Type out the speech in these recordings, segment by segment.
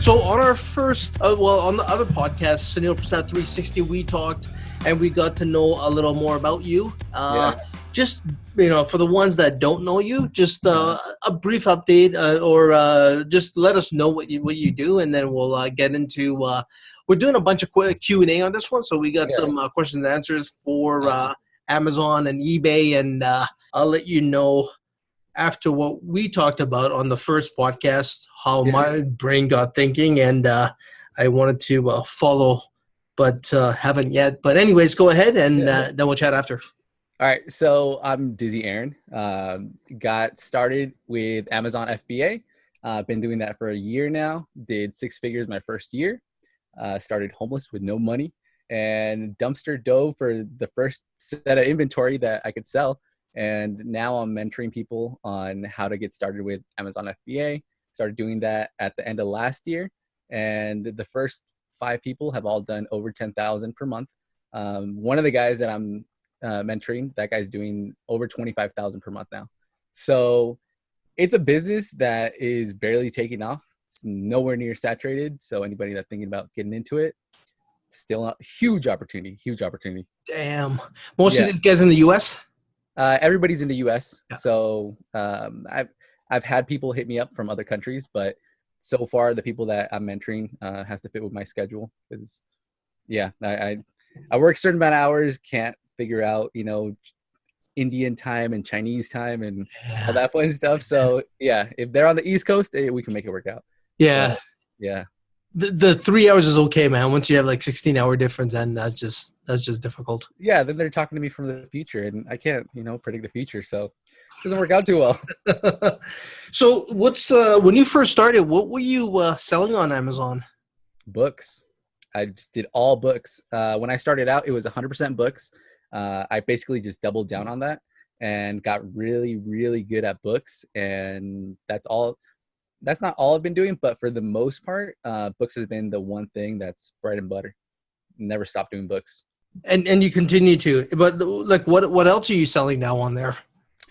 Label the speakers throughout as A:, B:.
A: So on our first, on the other podcast, Sunil Prasad 360, we talked and we got to know a little more about you. Just, for the ones that don't know you, just a brief update or just let us know what you do, and then we'll get into, we're doing a bunch of quick Q&A on this one. So we got some questions and answers for Amazon and eBay, and I'll let you know after what we talked about on the first podcast, how my brain got thinking, and I wanted to follow, but haven't yet. But anyways, go ahead, and then we'll chat after.
B: All right, so I'm DizzyAaron. Got started with Amazon FBA. Been doing that for a year now. Did 6 figures my first year. Started homeless with no money, and dumpster dove for the first set of inventory that I could sell. And now I'm mentoring people on how to get started with Amazon FBA. Started doing that at the end of last year. And the first 5 people have all done over 10,000 per month. One of the guys that I'm mentoring, that guy's doing over 25,000 per month now. So it's a business that is barely taking off. It's nowhere near saturated. So anybody that's thinking about getting into it, still a huge opportunity.
A: Damn. Most of these guys in the US?
B: Everybody's in the US. So I've had people hit me up from other countries, but so far the people that I'm mentoring has to fit with my schedule. Because I work a certain amount of hours, can't figure out, Indian time and Chinese time and all that fun stuff. So if they're on the East Coast, we can make it work out.
A: Yeah.
B: So,
A: The 3 hours is okay, man. Once you have like 16-hour difference, and that's just difficult.
B: Yeah, then they're talking to me from the future, and I can't, predict the future, so it doesn't work out too well.
A: So, what's when you first started? What were you selling on Amazon?
B: Books. I just did all books. When I started out, it was 100% books. I basically just doubled down on that and got really, really good at books, and that's all. That's not all I've been doing, but for the most part, books has been the one thing that's bread and butter. Never stopped doing books.
A: And you continue to, but like what else are you selling now on there?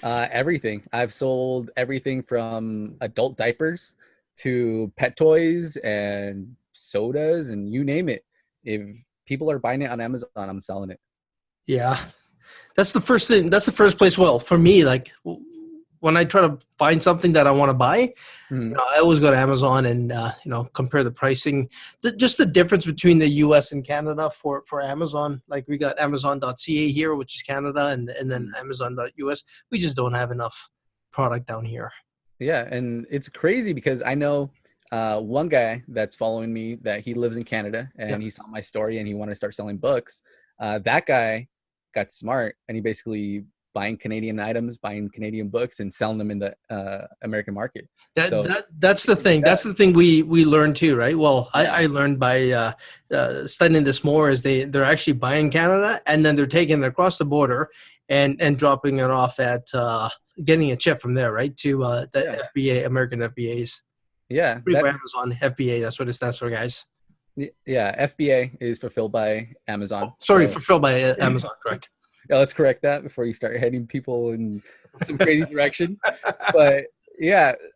B: Everything. I've sold everything from adult diapers to pet toys and sodas and you name it. If people are buying it on Amazon, I'm selling it.
A: Yeah, that's the first thing. That's the first place. Well, for me, like when I try to find something that I want to buy, I always go to Amazon and, compare the pricing. Just the difference between the US and Canada for Amazon. Like we got Amazon.ca here, which is Canada, and then Amazon.us. We just don't have enough product down here.
B: Yeah, and it's crazy because I know one guy that's following me that he lives in Canada, and he saw my story and he wanted to start selling books. That guy got smart, and he basically buying Canadian items, buying Canadian books, and selling them in the American market. That's
A: the thing. That's the thing we learned too, right? Well, I learned by studying this more. Is they're actually buying Canada, and then they're taking it across the border and dropping it off at getting a chip from there, right? To the FBA, American FBAs.
B: Yeah,
A: Amazon FBA. That's what it stands for, guys.
B: Yeah, FBA is fulfilled by Amazon.
A: Fulfilled by Amazon, correct.
B: Yeah, let's correct that before you start heading people in some crazy direction. But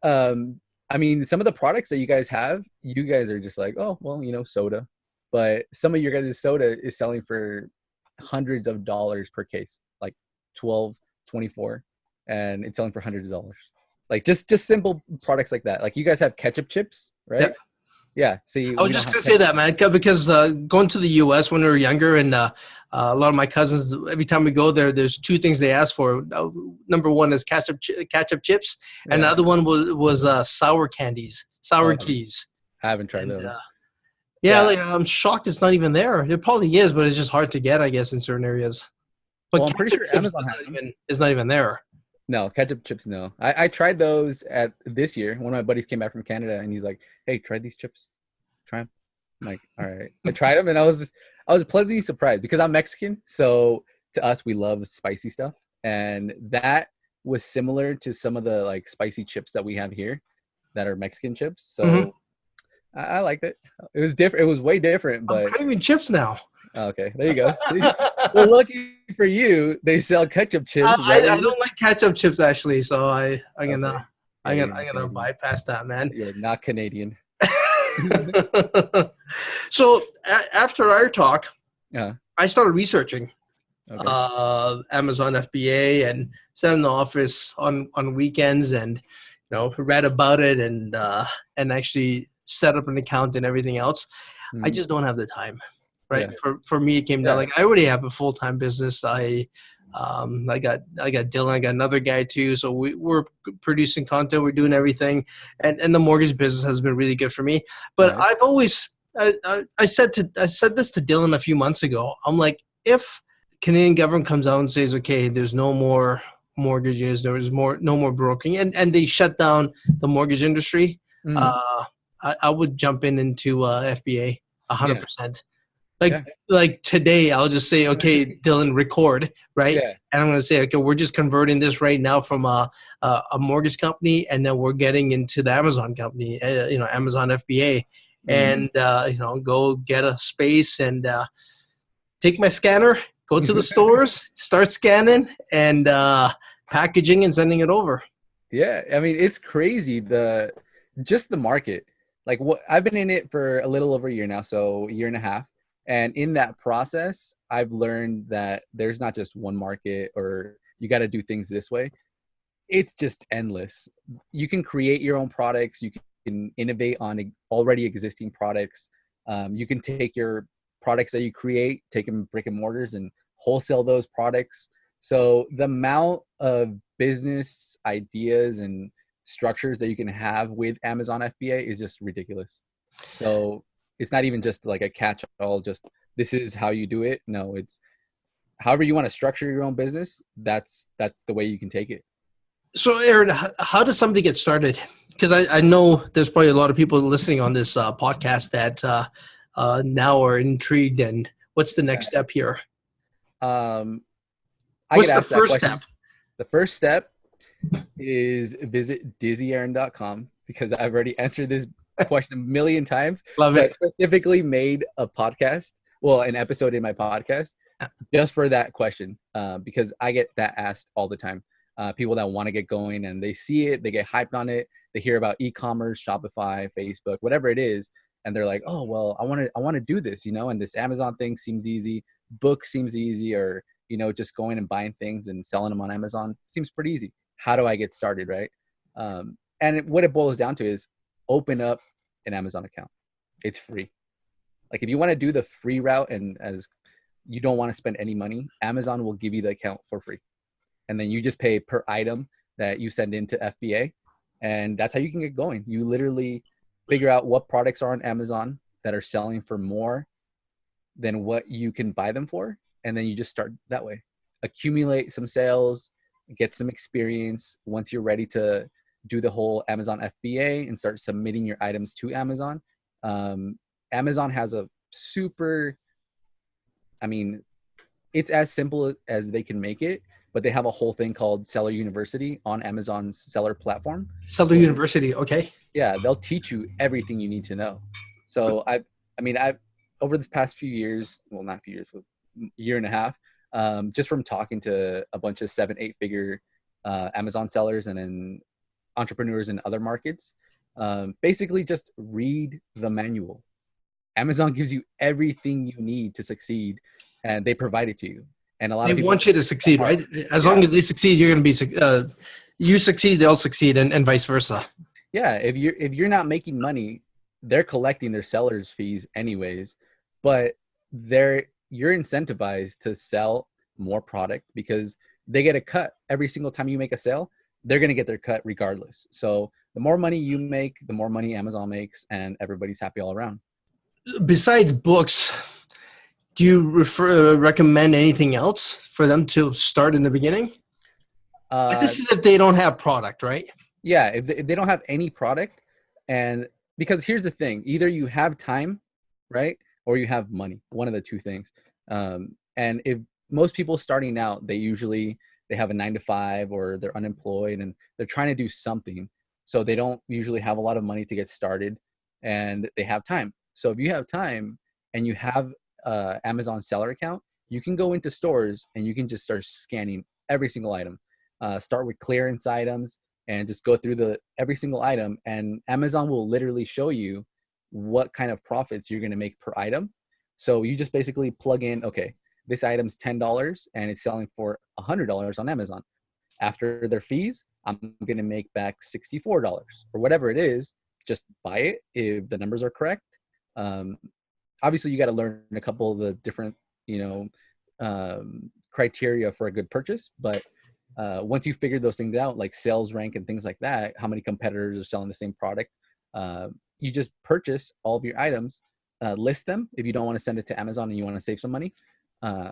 B: I mean, some of the products that you guys have, you guys are just like, oh, well, soda. But some of your guys' soda is selling for hundreds of dollars per case, like 12, 24, and it's selling for hundreds of dollars. Like just simple products like that. Like you guys have ketchup chips, right?
A: Yep.
B: Yeah. So
A: I was just going to say that, man, because going to the U.S. when we were younger, and a lot of my cousins, every time we go there's 2 things they ask for. Number one is ketchup chips, and the other one was sour candies, sour keys.
B: I haven't tried those.
A: Like, I'm shocked it's not even there. It probably is, but it's just hard to get, I guess, in certain areas. But
B: I'm pretty sure Amazon
A: is not even there.
B: No, ketchup chips, no. I tried those at this year. One of my buddies came back from Canada, and he's like, hey, try these chips. Try them. I'm like, all right. I tried them, and I was pleasantly surprised because I'm Mexican. So to us, we love spicy stuff. And that was similar to some of the like spicy chips that we have here that are Mexican chips. So I liked it. It was different. It was way different. But
A: I'm craving chips now.
B: Okay, there you go. Well, lucky for you, they sell ketchup chips.
A: I don't like ketchup chips actually, so I'm gonna bypass that, man.
B: You're not Canadian.
A: So after our talk,
B: Yeah.
A: I started researching
B: Okay.
A: Amazon FBA and sat in the office on weekends and read about it and actually set up an account and everything else. I
B: Mhm.
A: just don't have the time, right?
B: Yeah.
A: For me, it came down
B: Yeah.
A: like I already have a full-time business. I got Dylan, I got another guy too. So we're producing content, we're doing everything, and the mortgage business has been really good for me. But
B: Nice.
A: I've always I said this to Dylan a few months ago. I'm like, if Canadian government comes out and says, okay, there's no more mortgages, there is no more brokering, and they shut down the mortgage industry,
B: Mhm.
A: uh, I would jump into FBA
B: Yeah.
A: 100%. Like
B: Yeah.
A: like today, I'll just say, okay, Dylan, record, right?
B: Yeah.
A: And I'm going to say, okay, we're just converting this right now from a mortgage company, and then we're getting into the Amazon company, Amazon FBA,
B: Mhm.
A: and go get a space and take my scanner, go to the stores, start scanning and packaging and sending it over.
B: Yeah, I mean, it's crazy just the market. Like what I've been in it for a little over a year now, so a year and a half. And in that process, I've learned that there's not just one market or you got to do things this way. It's just endless. You can create your own products, you can innovate on already existing products. You can take your products that you create, take them brick and mortars and wholesale those products. So the amount of business ideas and structures that you can have with Amazon FBA is just ridiculous. So it's not even just like a catch-all, just this is how you do it. No, it's however you want to structure your own business, that's the way you can take it.
A: So, Aaron, how does somebody get started? Because I know there's probably a lot of people listening on this podcast that now are intrigued. And what's the next step here?
B: Um, I get
A: What's the
B: asked that
A: first
B: question.
A: step?
B: The first step is visit DizzyAaron.com because I've already answered this question a million times.
A: Love
B: So I
A: it.
B: specifically made a podcast, well, an episode in my podcast just for that question because I get that asked all the time. People that want to get going and they see it, they get hyped on it, they hear about e-commerce, Shopify, Facebook, whatever it is, and they're like, "Oh, well, I want to do this, and this Amazon thing seems easy, book seems easy, or just going and buying things and selling them on Amazon seems pretty easy. How do I get started, right?" What it boils down to is open up an Amazon account. It's free. Like if you want to do the free route and as you don't want to spend any money, Amazon will give you the account for free. And then you just pay per item that you send into FBA. And that's how you can get going. You literally figure out what products are on Amazon that are selling for more than what you can buy them for. And then you just start that way. Accumulate some sales, get some experience. Once you're ready to do the whole Amazon FBA and start submitting your items to Amazon, Amazon has a super, I mean, it's as simple as they can make it, but they have a whole thing called Seller University on Amazon's seller platform.
A: Seller
B: So
A: University. Okay.
B: yeah, they'll teach you everything you need to know. So I've over the past few years, well, not few years, but year and a half, just from talking to a bunch of 7, 8 figure Amazon sellers and then entrepreneurs in other markets, basically just read the manual. Amazon gives you everything you need to succeed, and they provide it to you. And a lot
A: They
B: of people
A: want you to succeed,
B: part.
A: right? As
B: Yeah,
A: long as they succeed, you're going to be. You succeed, they'll succeed, and vice versa.
B: yeah. If you're not making money, they're collecting their sellers' fees anyways, but you're incentivized to sell more product because they get a cut every single time you make a sale. They're gonna get their cut regardless. So the more money you make, the more money Amazon makes, and everybody's happy all around.
A: Besides books, do you recommend anything else for them to start in the beginning?
B: Uh,
A: This is if they don't have product, right?
B: yeah, if they don't have any product, and because here's the thing, either you have time, right, or you have money, one of the two things. And if most people starting out, they have a 9 to 5 or they're unemployed and they're trying to do something, so they don't usually have a lot of money to get started, and they have time. So if you have time and you have Amazon seller account, you can go into stores and you can just start scanning every single item. Start with clearance items and just go through the every single item, and Amazon will literally show you what kind of profits you're going to make per item. So you just basically plug in, okay, this item's $10 and it's selling for $100 on Amazon. After their fees, I'm going to make back $64 or whatever it is. Just buy it if the numbers are correct. Obviously, you got to learn a couple of the different, criteria for a good purchase. But once you figure those things out, like sales rank and things like that, how many competitors are selling the same product, you just purchase all of your items, list them if you don't want to send it to Amazon and you want to save some money,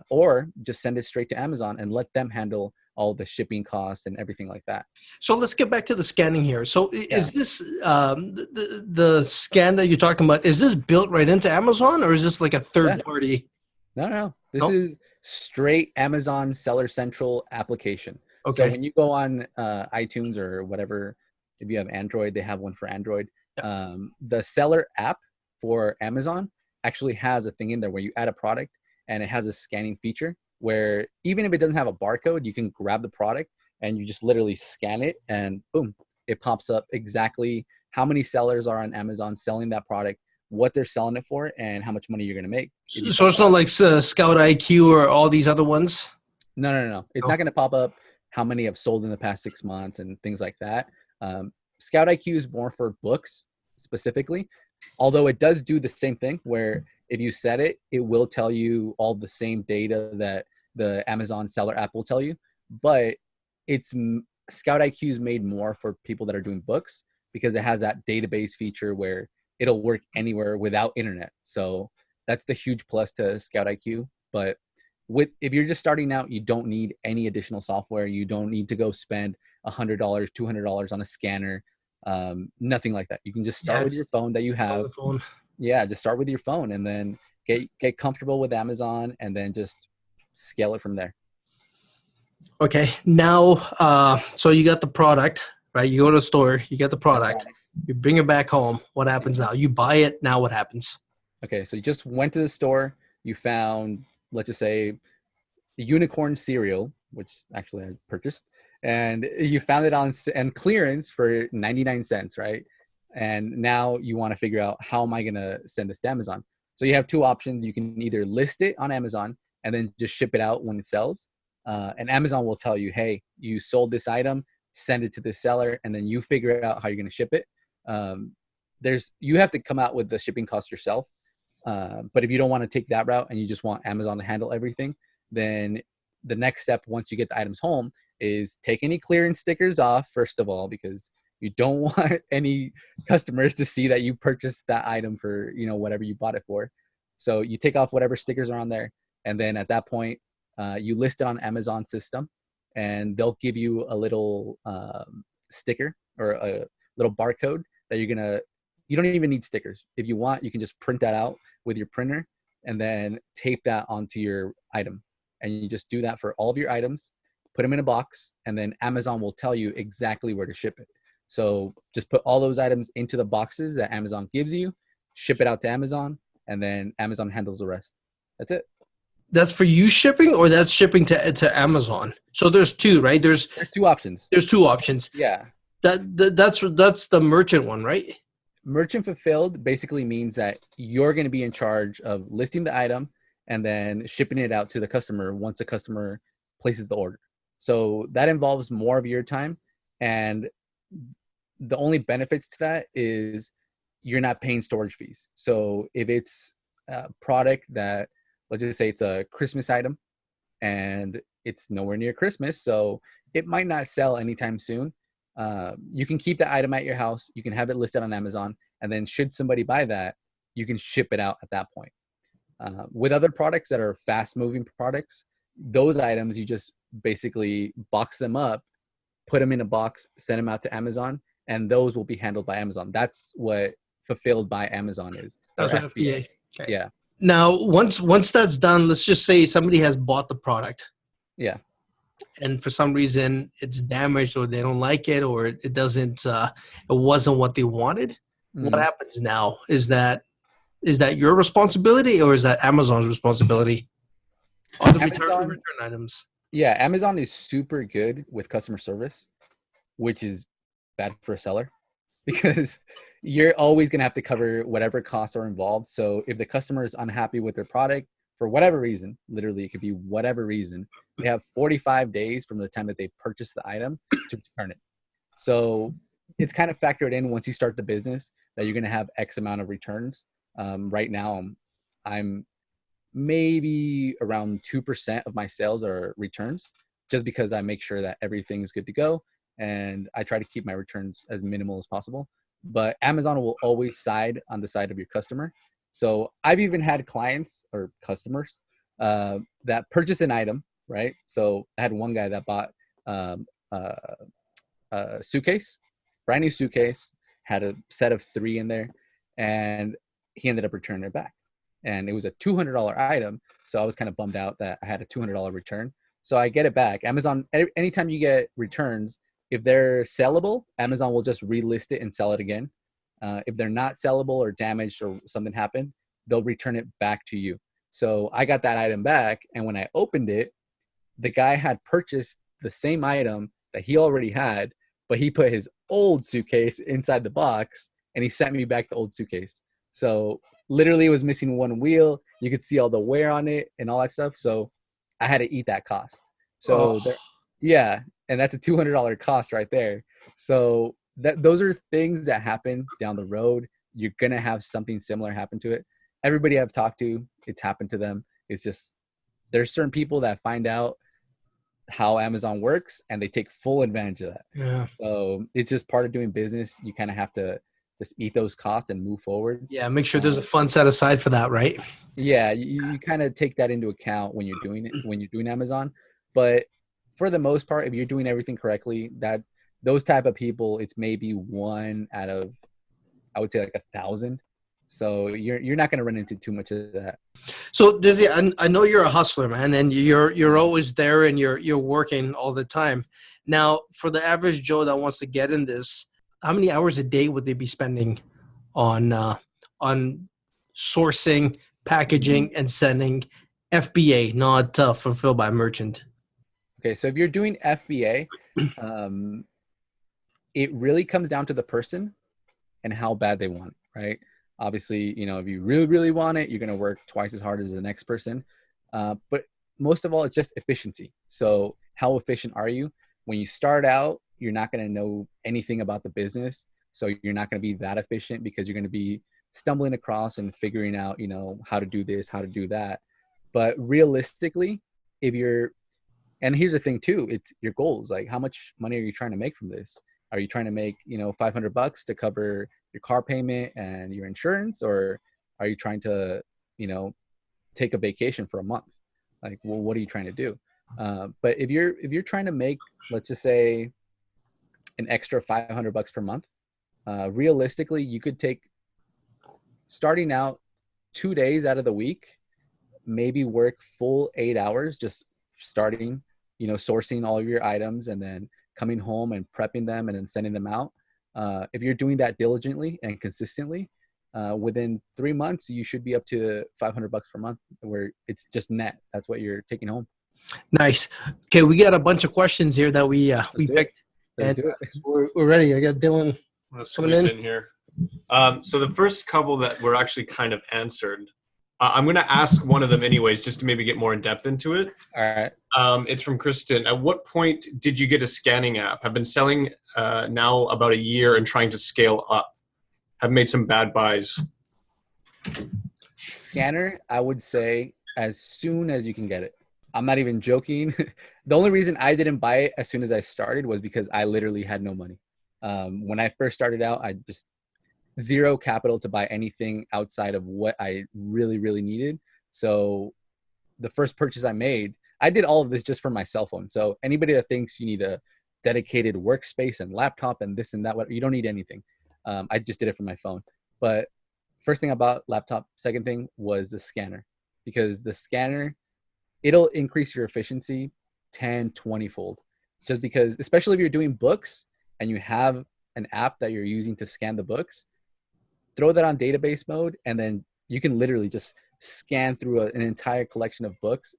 B: or just send it straight to Amazon and let them handle all the shipping costs and everything like that.
A: So let's get back to the scanning here. So is this the scan that you're talking about? Is this built right into Amazon, or is this like a third party?
B: No. This is straight Amazon Seller Central application.
A: Okay.
B: So when you go on iTunes or whatever, if you have Android, they have one for Android. Yeah. The seller app for Amazon actually has a thing in there where you add a product and it has a scanning feature where even if it doesn't have a barcode, you can grab the product and you just literally scan it and boom, it pops up exactly how many sellers are on Amazon selling that product, what they're selling it for, and how much money you're going to make.
A: So it's not like Scout IQ or all these other ones?
B: No. It's not going to pop up how many have sold in the past 6 months and things like that. Scout IQ is more for books specifically, although it does do the same thing where if you set it, it will tell you all the same data that the Amazon seller app will tell you. But Scout IQ is made more for people that are doing books because it has that database feature where it'll work anywhere without internet. So that's the huge plus to Scout IQ. But if you're just starting out, you don't need any additional software. You don't need to go spend $100, $200 on a scanner. Nothing like that. You can just start with your phone that you have. Yeah, just start with your phone and then get comfortable with Amazon and then just scale it from there.
A: Okay. Now, so you got the product, right? You go to the store, you get the product, you bring it back home. What happens now? You buy it. Now what happens? Okay.
B: So you just went to the store, you found, let's just say, unicorn cereal, which actually I purchased, and you found it on clearance for 99 cents, right? And now you want to figure out, how am I going to send this to Amazon? So you have two options. You can either list it on Amazon and then just ship it out when it sells. And Amazon will tell you, hey, you sold this item, send it to the seller, and then you figure out how you're going to ship it. You have to come out with the shipping cost yourself. But if you don't want to take that route and you just want Amazon to handle everything, then the next step once you get the items home is take any clearance stickers off, first of all, because you don't want any customers to see that you purchased that item for, whatever you bought it for. So you take off whatever stickers are on there. And then at that point, you list it on Amazon system and they'll give you a little sticker or a little barcode that you don't even need stickers. If you want, you can just print that out with your printer and then tape that onto your item. And you just do that for all of your items, put them in a box, and then Amazon will tell you exactly where to ship it. So just put all those items into the boxes that Amazon gives you, ship it out to Amazon, and then Amazon handles the rest. That's it.
A: That's for you shipping, or that's shipping to Amazon? So there's two, right? There's
B: two options.
A: There's two options.
B: Yeah.
A: That's the merchant one, right?
B: Merchant fulfilled basically means that you're going to be in charge of listing the item and then shipping it out to the customer once the customer places the order. So that involves more of your time, and the only benefits to that is you're not paying storage fees. So if it's a product that, let's just say it's a Christmas item and it's nowhere near Christmas, so it might not sell anytime soon, you can keep the item at your house. You can have it listed on Amazon, and then should somebody buy that, you can ship it out at that point. With other products that are fast moving products, those items, you just basically box them up, put them in a box, send them out to Amazon, and those will be handled by Amazon. That's what fulfilled by Amazon is.
A: That's what FBA.
B: Okay. Yeah.
A: Now, once that's done, let's just say somebody has bought the product.
B: Yeah.
A: And for some reason it's damaged, or they don't like it, or it doesn't, it wasn't what they wanted. What happens now? Is that your responsibility, or is that Amazon's responsibility on the return items?
B: Yeah, Amazon is super good with customer service, which is bad for a seller. because you're always going to have to cover whatever costs are involved. So if the customer is unhappy with their product for whatever reason, literally it could be whatever reason, they have 45 days from the time that they purchase the item to return it. So it's kind of factored in once you start the business that you're going to have X amount of returns. Right now, I'm maybe around 2% of my sales are returns, just because I make sure that everything's good to go. And I try to keep my returns as minimal as possible. But Amazon will always side on the side of your customer. So I've even had clients or customers that purchase an item, right? So I had one guy that bought um, uh, a suitcase, brand new suitcase, had a set of 3 in there, and he ended up returning it back. And it was a $200 item. So I was kind of bummed out that I had a $200 return. So I get it back. Amazon, anytime you get returns, if they're sellable, Amazon will just relist it and sell it again. If they're not sellable or damaged or something happened, they'll return it back to you. So I got that item back. And when I opened it, the guy had purchased the same item that he already had, but he put his old suitcase inside the box and he sent me back the old suitcase. So literally it was missing one wheel. You could see all the wear on it and all that stuff. So I had to eat that cost. So yeah, and that's a $200 cost right there. So those are things that happen down the road. You're going to have something similar happen to it. Everybody I've talked to, it's happened to them. It's just there's certain people that find out how Amazon works and they take full advantage of that.
A: Yeah.
B: So it's just part of doing business. You kind of have to just eat those costs and move forward.
A: Yeah, make sure there's a fund set aside for that, right?
B: Yeah, you kind of take that into account when you're doing it, when you're doing Amazon. But for the most part, if you're doing everything correctly, that those type of people, it's maybe 1 out of, I would say, like 1,000. So you're not going to run into too much of that.
A: So Dizzy, I know you're a hustler, man, and you're always there and you're working all the time. Now, for the average Joe that wants to get in this, how many hours a day would they be spending on sourcing, packaging, and sending FBA, not fulfilled by merchant?
B: Okay, so if you're doing FBA, it really comes down to the person and how bad they want it, right? Obviously, if you really, really want it, you're going to work twice as hard as the next person. But most of all, it's just efficiency. So how efficient are you? When you start out, you're not going to know anything about the business. So you're not going to be that efficient because you're going to be stumbling across and figuring out, how to do this, how to do that. But realistically, and here's the thing too, it's your goals. Like, how much money are you trying to make from this? Are you trying to make, $500 to cover your car payment and your insurance? Or are you trying to, take a vacation for a month? Like, well, what are you trying to do? But if you're trying to make, let's just say, an extra $500 per month, realistically, you could take, starting out, 2 days out of the week, maybe work full 8 hours, just starting, sourcing all of your items and then coming home and prepping them and then sending them out. If you're doing that diligently and consistently, within 3 months, you should be up to $500 per month, where it's just net. That's what you're taking home.
A: Nice. Okay, we got a bunch of questions here that we picked.
B: Let's do it.
A: We're ready. I got Dylan coming in
C: here. So the first couple that were actually kind of answered, I'm going to ask one of them anyways, just to maybe get more in depth into it.
B: All right.
C: It's from Kristen. At what point did you get a scanning app? I've been selling now about a year and trying to scale up. I've made some bad buys.
B: Scanner, I would say as soon as you can get it. I'm not even joking. The only reason I didn't buy it as soon as I started was because I literally had no money. When I first started out, I just zero capital to buy anything outside of what I really, really needed. So the first purchase I made, I did all of this just for my cell phone. So anybody that thinks you need a dedicated workspace and laptop and this and that, you don't need anything. I just did it for my phone. But first thing I bought, laptop. Second thing was the scanner, because the scanner, it'll increase your efficiency 10, 20 fold. Just because, especially if you're doing books and you have an app that you're using to scan the books, throw that on database mode, and then you can literally just scan through an entire collection of books.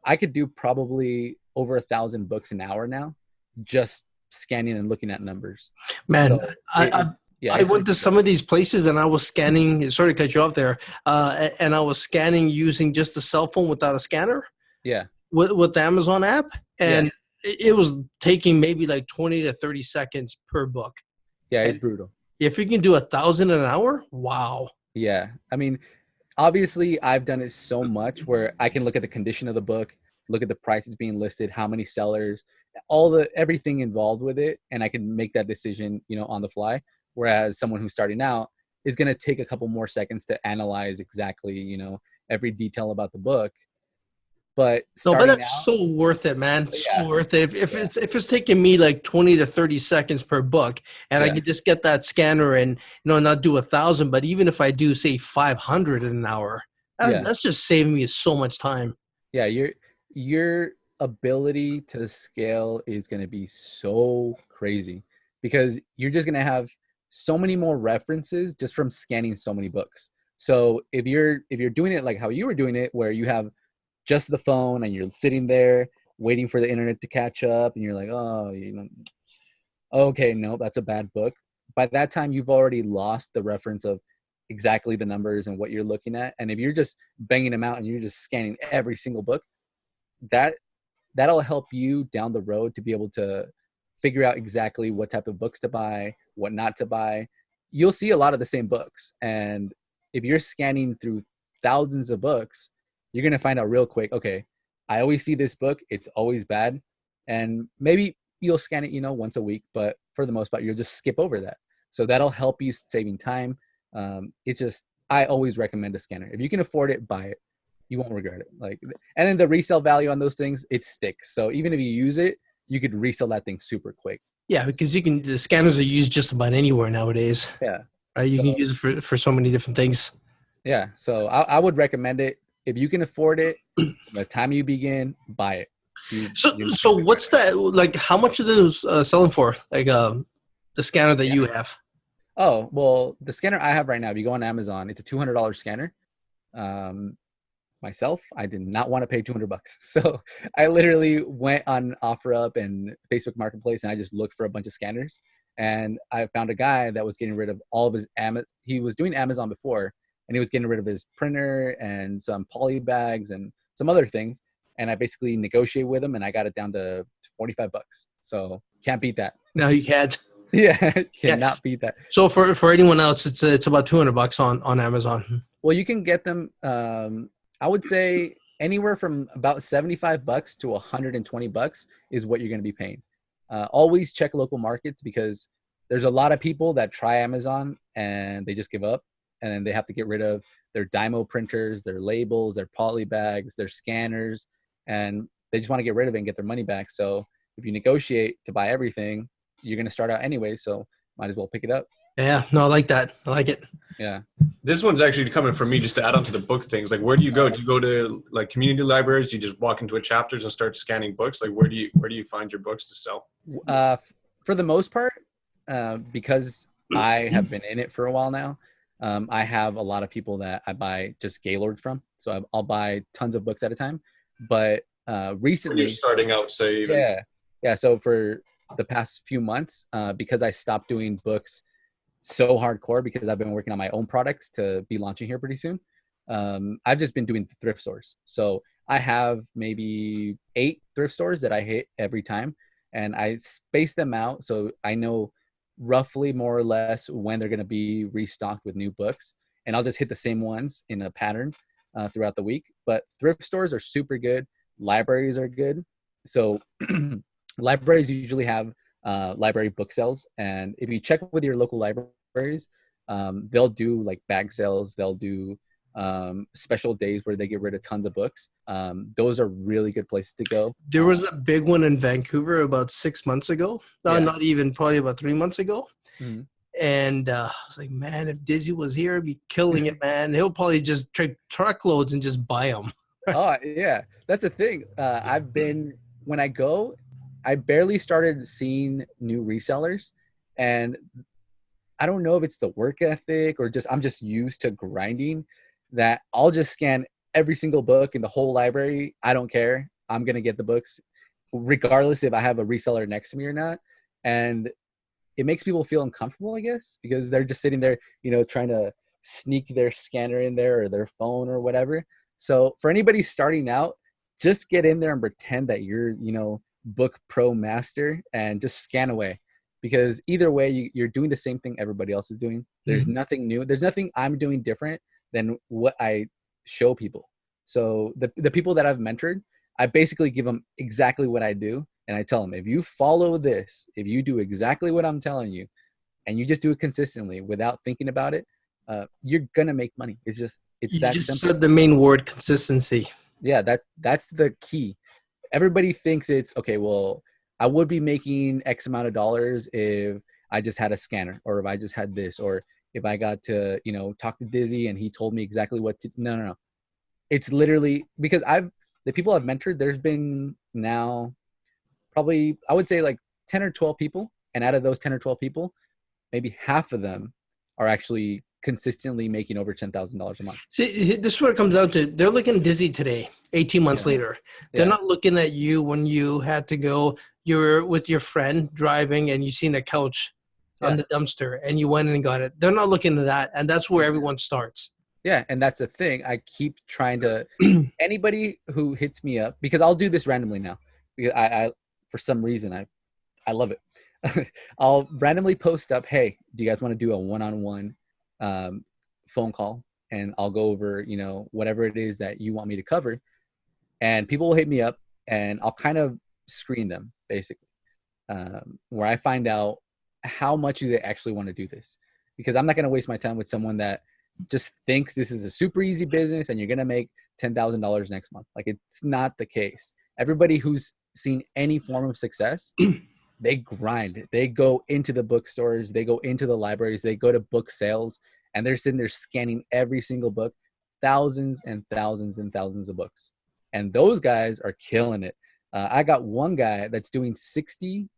B: I could do probably over 1,000 books an hour now, just scanning and looking at numbers.
A: Man,
B: So
A: I went to some of these places and I was scanning. Sorry to cut you off there. And I was scanning using just a cell phone without a scanner.
B: Yeah.
A: With the Amazon app, and it was taking maybe like 20 to 30 seconds per book.
B: Yeah, it's
A: and
B: brutal.
A: If you can do 1,000 an hour, wow.
B: Yeah, I mean, obviously, I've done it so much where I can look at the condition of the book, look at the prices being listed, how many sellers, everything involved with it, and I can make that decision, on the fly. Whereas someone who's starting out is going to take a couple more seconds to analyze exactly, every detail about the book. But
A: But that's so worth it, man. So worth it. If it's taking me like 20 to 30 seconds per book, and I can just get that scanner and not do 1,000, but even if I do say 500 in an hour, that's just saving me so much time.
B: Yeah, your ability to scale is going to be so crazy because you're just going to have so many more references just from scanning so many books. So if you're doing it like how you were doing it, where you have just the phone and you're sitting there waiting for the internet to catch up and you're like, okay, no, that's a bad book. By that time, you've already lost the reference of exactly the numbers and what you're looking at. And if you're just banging them out and you're just scanning every single book, that'll help you down the road to be able to figure out exactly what type of books to buy, what not to buy. You'll see a lot of the same books. And if you're scanning through thousands of books, you're going to find out real quick, okay, I always see this book. It's always bad. And maybe you'll scan it, once a week, but for the most part, you'll just skip over that. So that'll help you saving time. I always recommend a scanner. If you can afford it, buy it. You won't regret it. And then the resale value on those things, it sticks. So even if you use it, you could resell that thing super quick.
A: Yeah, because the scanners are used just about anywhere nowadays.
B: Yeah.
A: Right? You can use it for so many different things.
B: Yeah. So I would recommend it. If you can afford it, by the time you begin, buy it.
A: So what's that, like, how much are those selling for? Like the scanner that you have?
B: Oh, well, the scanner I have right now, if you go on Amazon, it's a $200 scanner. Myself, I did not want to pay $200. So I literally went on OfferUp and Facebook Marketplace and I just looked for a bunch of scanners. And I found a guy that was getting rid of all of his he was doing Amazon before, and he was getting rid of his printer and some poly bags and some other things. And I basically negotiated with him and I got it down to $45. So can't beat that.
A: No, you can't.
B: Yeah, cannot beat that.
A: So for anyone else, it's about $200 on Amazon.
B: Well, you can get them, I would say anywhere from about $75 to $120 is what you're going to be paying. Always check local markets because there's a lot of people that try Amazon and they just give up, and then they have to get rid of their Dymo printers, their labels, their poly bags, their scanners, and they just want to get rid of it and get their money back. So if you negotiate to buy everything, you're going to start out anyway, so might as well pick it up.
A: Yeah, no, I like that. I like it.
B: Yeah.
C: This one's actually coming from me just to add on to the book things. Like, where do you go? Do you go to like community libraries? Do you just walk into a chapters and start scanning books? Like, where do you find your books to sell?
B: For the most part, because I have been in it for a while now, I have a lot of people that I buy just Gaylord from. So I'll buy tons of books at a time. But recently,
C: when you're starting out, say, even.
B: Yeah. So for the past few months, because I stopped doing books so hardcore because I've been working on my own products to be launching here pretty soon. I've just been doing the thrift stores. So I have maybe 8 thrift stores that I hit every time, and I space them out so I know roughly more or less when they're going to be restocked with new books, and I'll just hit the same ones in a pattern throughout the week. But thrift stores are super good. Libraries are good. So libraries usually have library book sales, and if you check with your local libraries, they'll do like bag sales. They'll do special days where they get rid of tons of books. Those are really good places to go.
A: There was a big one in Vancouver about 6 months ago. Not even, probably about 3 months ago.
B: Mm-hmm.
A: And I was like, man, if Dizzy was here, he'd be killing it, man. He'll probably just take truckloads and just buy them.
B: Oh, yeah. That's the thing. When I go, I barely started seeing new resellers, and I don't know if it's the work ethic or I'm just used to grinding that I'll just scan every single book in the whole library. I don't care. I'm going to get the books regardless if I have a reseller next to me or not. And it makes people feel uncomfortable, I guess, because they're just sitting there, trying to sneak their scanner in there or their phone or whatever. So for anybody starting out, just get in there and pretend that you're, book pro master and just scan away, because either way you're doing the same thing everybody else is doing. There's nothing new. There's nothing I'm doing different than what I show people. So the people that I've mentored, I basically give them exactly what I do. And I tell them, if you follow this, if you do exactly what I'm telling you, and you just do it consistently without thinking about it, you're going to make money. It's
A: You
B: that
A: just
B: simple.
A: said the main word, consistency.
B: Yeah, that's the key. Everybody thinks it's, okay, well, I would be making X amount of dollars if I just had a scanner, or if I just had this, or if I got to, talk to Dizzy and he told me exactly what to, no. It's literally because the people I've mentored, there's been now probably, I would say like 10 or 12 people. And out of those 10 or 12 people, maybe half of them are actually consistently making over $10,000 a month.
A: See, this is what it comes down to. They're looking at Dizzy today, 18 months later. They're not looking at you when you had to go, you're with your friend driving and you seen a couch on the dumpster and you went and got it. They're not looking at that. And that's where everyone starts.
B: Yeah. And that's the thing. I keep trying to, anybody who hits me up, because I'll do this randomly now, because I for some reason, I love it. I'll randomly post up, hey, do you guys want to do a one-on-one phone call? And I'll go over, whatever it is that you want me to cover. And people will hit me up and I'll kind of screen them, basically, where I find out how much do they actually want to do this. Because I'm not going to waste my time with someone that just thinks this is a super easy business and you're going to make $10,000 next month. Like, it's not the case. Everybody who's seen any form of success, they grind. They go into the bookstores, they go into the libraries, they go to book sales, and they're sitting there scanning every single book, thousands and thousands and thousands of books. And those guys are killing it. I got one guy that's doing 60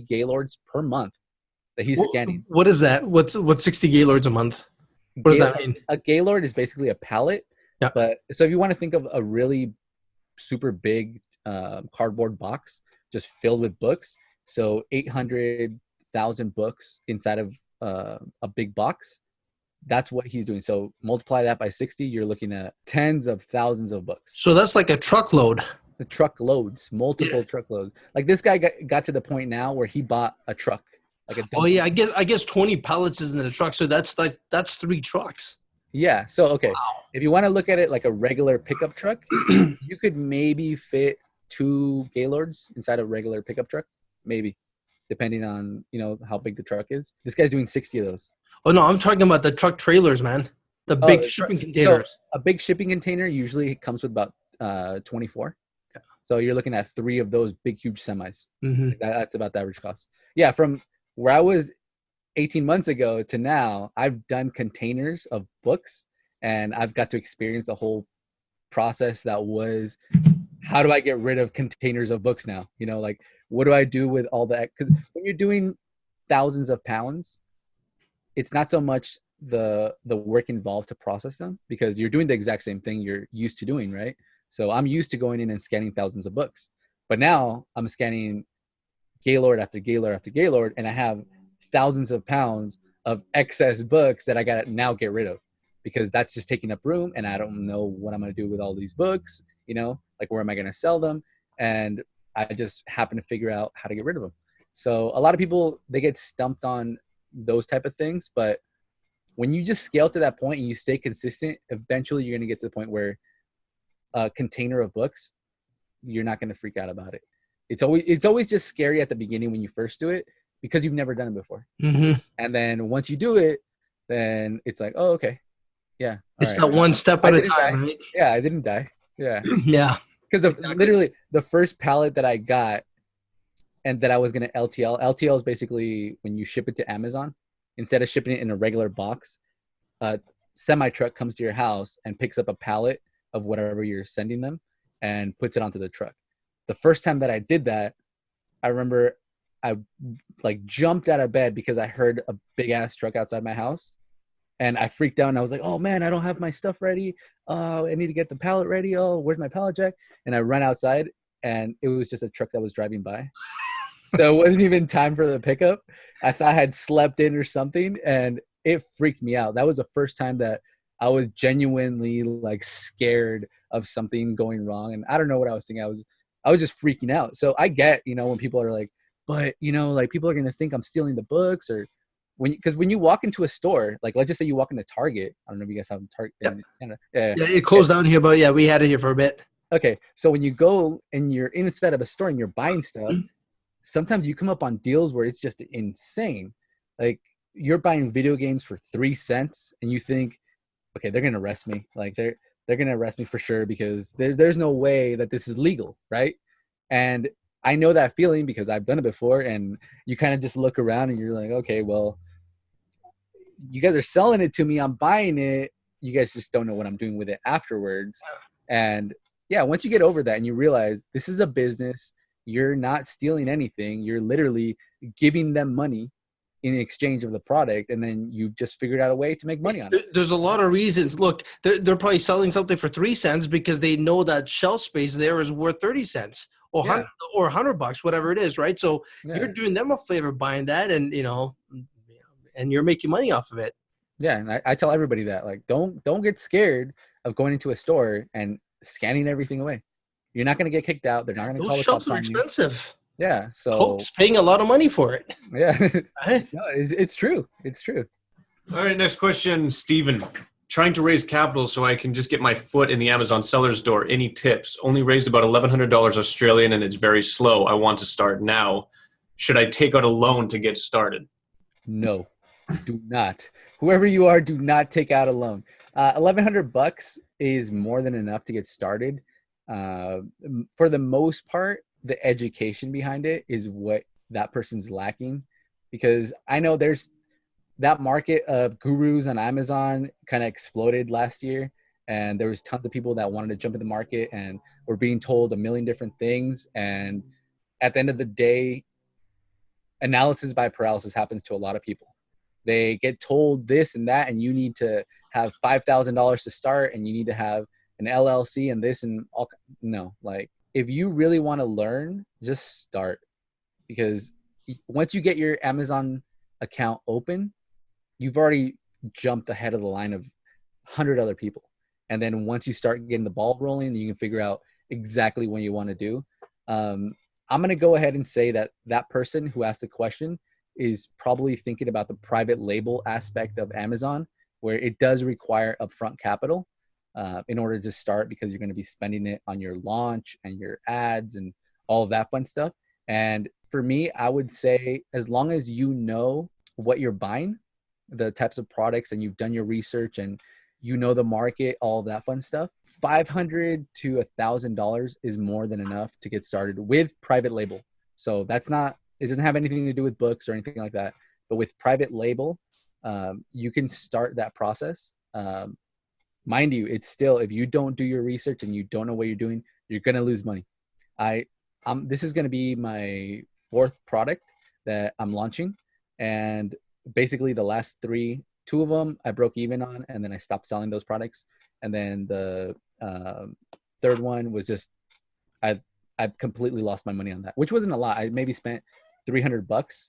B: Gaylords per month that he's scanning.
A: What is that? What's 60 Gaylords a month? What does that mean?
B: A Gaylord is basically a pallet. Yeah. But so if you want to think of a really super big cardboard box just filled with books, so 800,000 books inside of a big box, that's what he's doing. So multiply that by 60, you're looking at tens of thousands of books.
A: So that's like a truckload.
B: The truckloads, multiple truckloads. Like, this guy got to the point now where he bought a truck. Like
A: I guess 20 pallets is in the truck. So that's 3 trucks.
B: Yeah. So, okay.
A: Wow.
B: If you want to look at it like a regular pickup truck, you could maybe fit 2 Gaylords inside a regular pickup truck, maybe, depending on, how big the truck is. This guy's doing 60 of those.
A: Oh, no, I'm talking about the truck trailers, man. The big shipping containers.
B: So a big shipping container usually comes with about 24. Yeah. So you're looking at 3 of those big, huge semis. Mm-hmm. That's about the average cost. Yeah, from where I was 18 months ago to now, I've done containers of books, and I've got to experience the whole process that was, how do I get rid of containers of books now? Like, what do I do with all that? Because when you're doing thousands of pounds, it's not so much the work involved to process them, because you're doing the exact same thing you're used to doing, right? So I'm used to going in and scanning thousands of books, but now I'm scanning Gaylord after Gaylord after Gaylord, and I have thousands of pounds of excess books that I got to now get rid of, because that's just taking up room, and I don't know what I'm going to do with all these books, like, where am I going to sell them? And I just happen to figure out how to get rid of them. So a lot of people, they get stumped on those type of things, but when you just scale to that point and you stay consistent, eventually you're going to get to the point where a container of books, you're not going to freak out about it. It's always just scary at the beginning when you first do it, because you've never done it before. Mm-hmm. And then once you do it, then it's like, oh, okay. Yeah.
A: It's that one step at a time, right?
B: Yeah, I didn't die. Yeah.
A: Yeah.
B: Because literally the first pallet that I got and that I was going to LTL is basically when you ship it to Amazon, instead of shipping it in a regular box, a semi-truck comes to your house and picks up a pallet of whatever you're sending them and puts it onto the truck. The first time that I did that, I remember I jumped out of bed because I heard a big ass truck outside my house, and I freaked out and I was like, oh man, I don't have my stuff ready. Oh, I need to get the pallet ready. Oh, where's my pallet jack? And I run outside and it was just a truck that was driving by. So it wasn't even time for the pickup. I thought I had slept in or something, and it freaked me out. That was the first time that I was genuinely like scared of something going wrong. And I don't know what I was thinking. I was just freaking out. So I get, when people are like, but like people are going to think I'm stealing the books, or because when you walk into a store, like let's just say you walk into Target. I don't know if you guys have Target.
A: Yep. Yeah, it closed down here, but yeah, we had it here for a bit.
B: Okay. So when you go and you're inside of a store and you're buying stuff, sometimes you come up on deals where it's just insane. Like you're buying video games for 3 cents and you think, okay, they're going to arrest me. Like they're going to arrest me for sure because there's no way that this is legal. Right. And I know that feeling because I've done it before, and you kind of just look around and you're like, okay, well, you guys are selling it to me. I'm buying it. You guys just don't know what I'm doing with it afterwards. And yeah, once you get over that and you realize this is a business, you're not stealing anything. You're literally giving them money in exchange of the product, and then you just figured out a way to make money on it.
A: There's a lot of reasons. Look, they're probably selling something for 3 cents because they know that shelf space there is worth 30 cents or $100, whatever it is, right? So you're doing them a favor buying that, and and you're making money off of it.
B: Yeah, and I tell everybody that, like, don't get scared of going into a store and scanning everything away. You're not going to get kicked out. They're not going to call the cops on you.
A: Those shelves are expensive.
B: Yeah, so
A: Coke's paying a lot of money for it.
B: Yeah, no, it's true. It's true.
C: All right, next question, Steven. Trying to raise capital so I can just get my foot in the Amazon seller's door. Any tips? Only raised about $1,100 Australian, and it's very slow. I want to start now. Should I take out a loan to get started?
B: No, do not. Whoever you are, do not take out a loan. $1,100 is more than enough to get started. For the most part, the education behind it is what that person's lacking, because I know there's that market of gurus on Amazon kind of exploded last year, and there was tons of people that wanted to jump in the market and were being told a million different things. And at the end of the day, analysis by paralysis happens to a lot of people. They get told this and that, and you need to have $5,000 to start, and you need to have an LLC and this and all. No, like, if you really want to learn, just start, because once you get your Amazon account open, you've already jumped ahead of the line of 100 other people. And then once you start getting the ball rolling, you can figure out exactly what you want to do. I'm going to go ahead and say that that person who asked the question is probably thinking about the private label aspect of Amazon, where it does require upfront capital in order to start, because you're going to be spending it on your launch and your ads and all of that fun stuff. And for me, I would say, as long as you know what you're buying, the types of products, and you've done your research and you know the market, all of that fun stuff, $500 to $1,000 is more than enough to get started with private label. So that's not, it doesn't have anything to do with books or anything like that. But with private label, you can start that process. Mind you, it's still, if you don't do your research and you don't know what you're doing, you're going to lose money. This is going to be my 4th product that I'm launching. And basically the last 3, 2 of them I broke even on, and then I stopped selling those products. And then the 3rd one was just, I completely lost my money on that, which wasn't a lot. I maybe spent $300,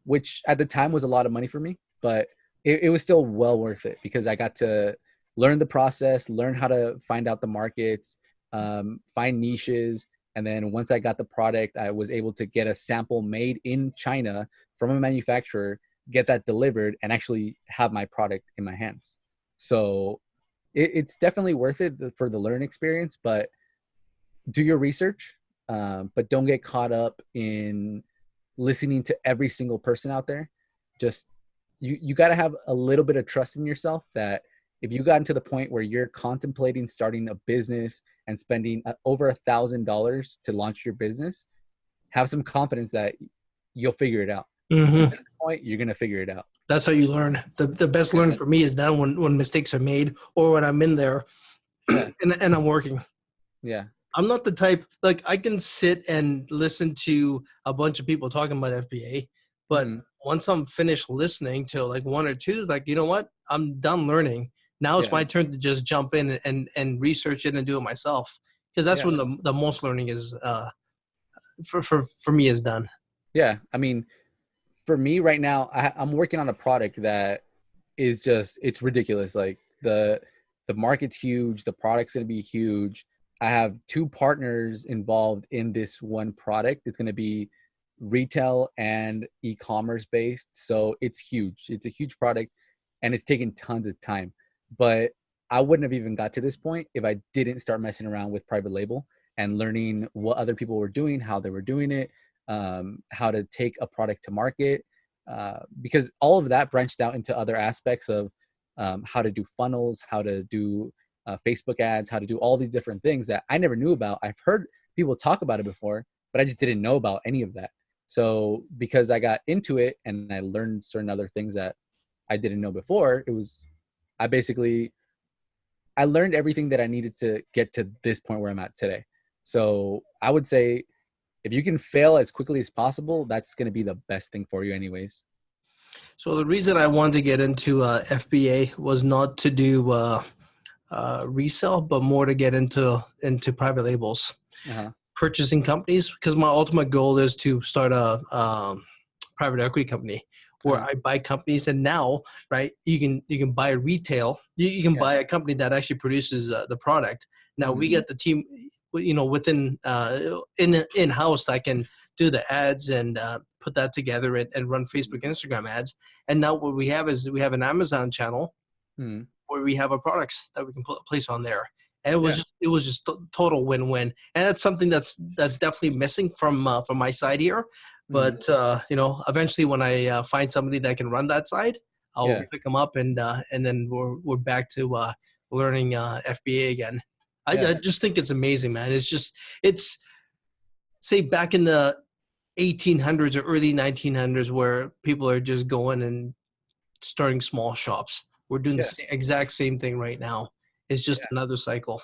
B: which at the time was a lot of money for me, but it was still well worth it, because I got to learn the process, learn how to find out the markets, find niches. And then once I got the product, I was able to get a sample made in China from a manufacturer, get that delivered, and actually have my product in my hands. So it's definitely worth it for the learning experience, but do your research, but don't get caught up in listening to every single person out there. Just, you got to have a little bit of trust in yourself that if you got to the point where you're contemplating starting a business and spending over $1,000 to launch your business, have some confidence that you'll figure it out.
A: Mm-hmm.
B: At that point, you're going to figure it out.
A: That's how you learn. The best learning for me is now when mistakes are made, or when I'm in there and I'm working.
B: Yeah.
A: I'm not the type, like, I can sit and listen to a bunch of people talking about FBA, but once I'm finished listening to like 1 or 2, like, you know what? I'm done learning. Now it's my turn to just jump in and research it and do it myself. Because that's when the most learning is for me is done.
B: Yeah. I mean, for me right now, I'm working on a product that is just, it's ridiculous. Like the market's huge. The product's going to be huge. I have two partners involved in this one product. It's going to be retail and e-commerce based. So it's huge. It's a huge product and it's taken tons of time. But I wouldn't have even got to this point if I didn't start messing around with private label and learning what other people were doing, how they were doing it, how to take a product to market, because all of that branched out into other aspects of how to do funnels, how to do Facebook ads, how to do all these different things that I never knew about. I've heard people talk about it before, but I just didn't know about any of that. So because I got into it and I learned certain other things that I didn't know before, I basically, I learned everything that I needed to get to this point where I'm at today. So I would say if you can fail as quickly as possible, that's going to be the best thing for you anyways.
A: So the reason I wanted to get into FBA was not to do resell, but more to get into private labels, purchasing companies, because my ultimate goal is to start a private equity company where I buy companies. And now, right, you can buy retail. You can buy a company that actually produces the product. Now we get the team, within in-house that can do the ads and put that together and run Facebook, Instagram ads. And now what we have is we have an Amazon channel where we have our products that we can place on there. And it was just total win-win. And that's something that's definitely missing from my side here. But eventually when I find somebody that can run that side, I'll pick them up and then we're back to learning FBA again. I just think it's amazing, man. It's say back in the 1800s or early 1900s where people are just going and starting small shops. We're doing the exact same thing right now. It's just another cycle.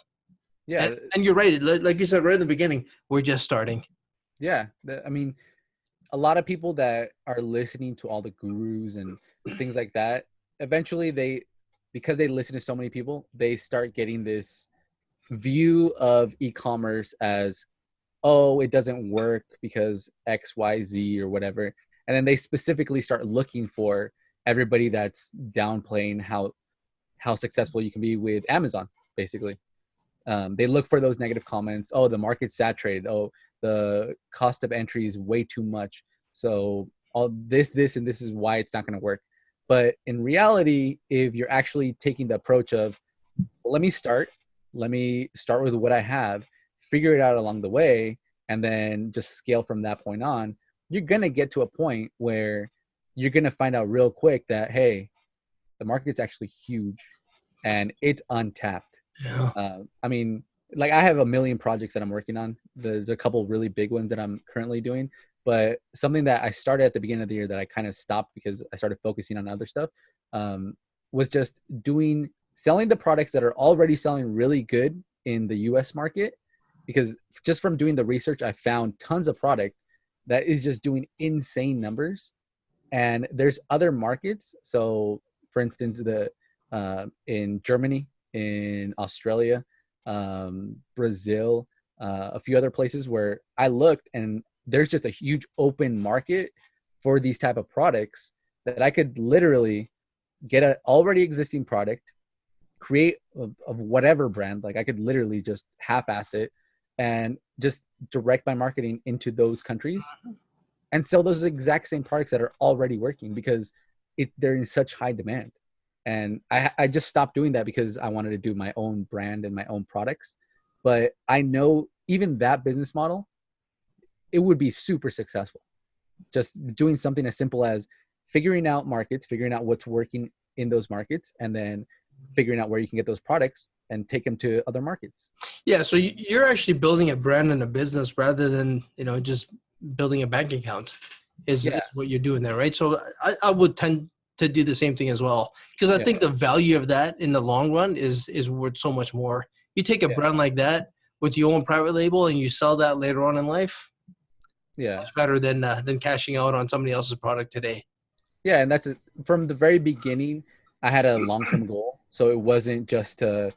A: Yeah. And you're right. Like you said right in the beginning, we're just starting.
B: Yeah. I mean, a lot of people that are listening to all the gurus and things like that, eventually because they listen to so many people, they start getting this view of e-commerce as, oh, it doesn't work because X, Y, Z or whatever. And then they specifically start looking for everybody that's downplaying how successful you can be with Amazon, basically. They look for those negative comments. Oh, the market's saturated. Oh, the cost of entry is way too much. So all this, and this is why it's not going to work. But in reality, if you're actually taking the approach of, well, let me start with what I have, figure it out along the way, and then just scale from that point on, you're going to get to a point where you're going to find out real quick that, hey, the market's actually huge and it's untapped.
A: Yeah.
B: I mean, like I have a million projects that I'm working on. There's a couple really big ones that I'm currently doing, but something that I started at the beginning of the year that I kind of stopped because I started focusing on other stuff was just selling the products that are already selling really good in the US market. Because just from doing the research, I found tons of product that is just doing insane numbers. And there's other markets. So for instance, in Germany, in Australia, Brazil, a few other places where I looked and there's just a huge open market for these type of products that I could literally get an already existing product, create of whatever brand. Like I could literally just half-ass it and just direct my marketing into those countries and sell those exact same products that are already working because they're in such high demand. And I just stopped doing that because I wanted to do my own brand and my own products. But I know even that business model, it would be super successful. Just doing something as simple as figuring out markets, figuring out what's working in those markets, and then figuring out where you can get those products and take them to other markets.
A: Yeah. So you're actually building a brand and a business rather than, just building a bank account is what you're doing there. Right. So I would tend to do the same thing as well. Because I think the value of that in the long run is worth so much more. You take a brand like that with your own private label and you sell that later on in life. Yeah. It's better than cashing out on somebody else's product today.
B: Yeah. And that's from the very beginning, I had a long-term goal. So it wasn't just to,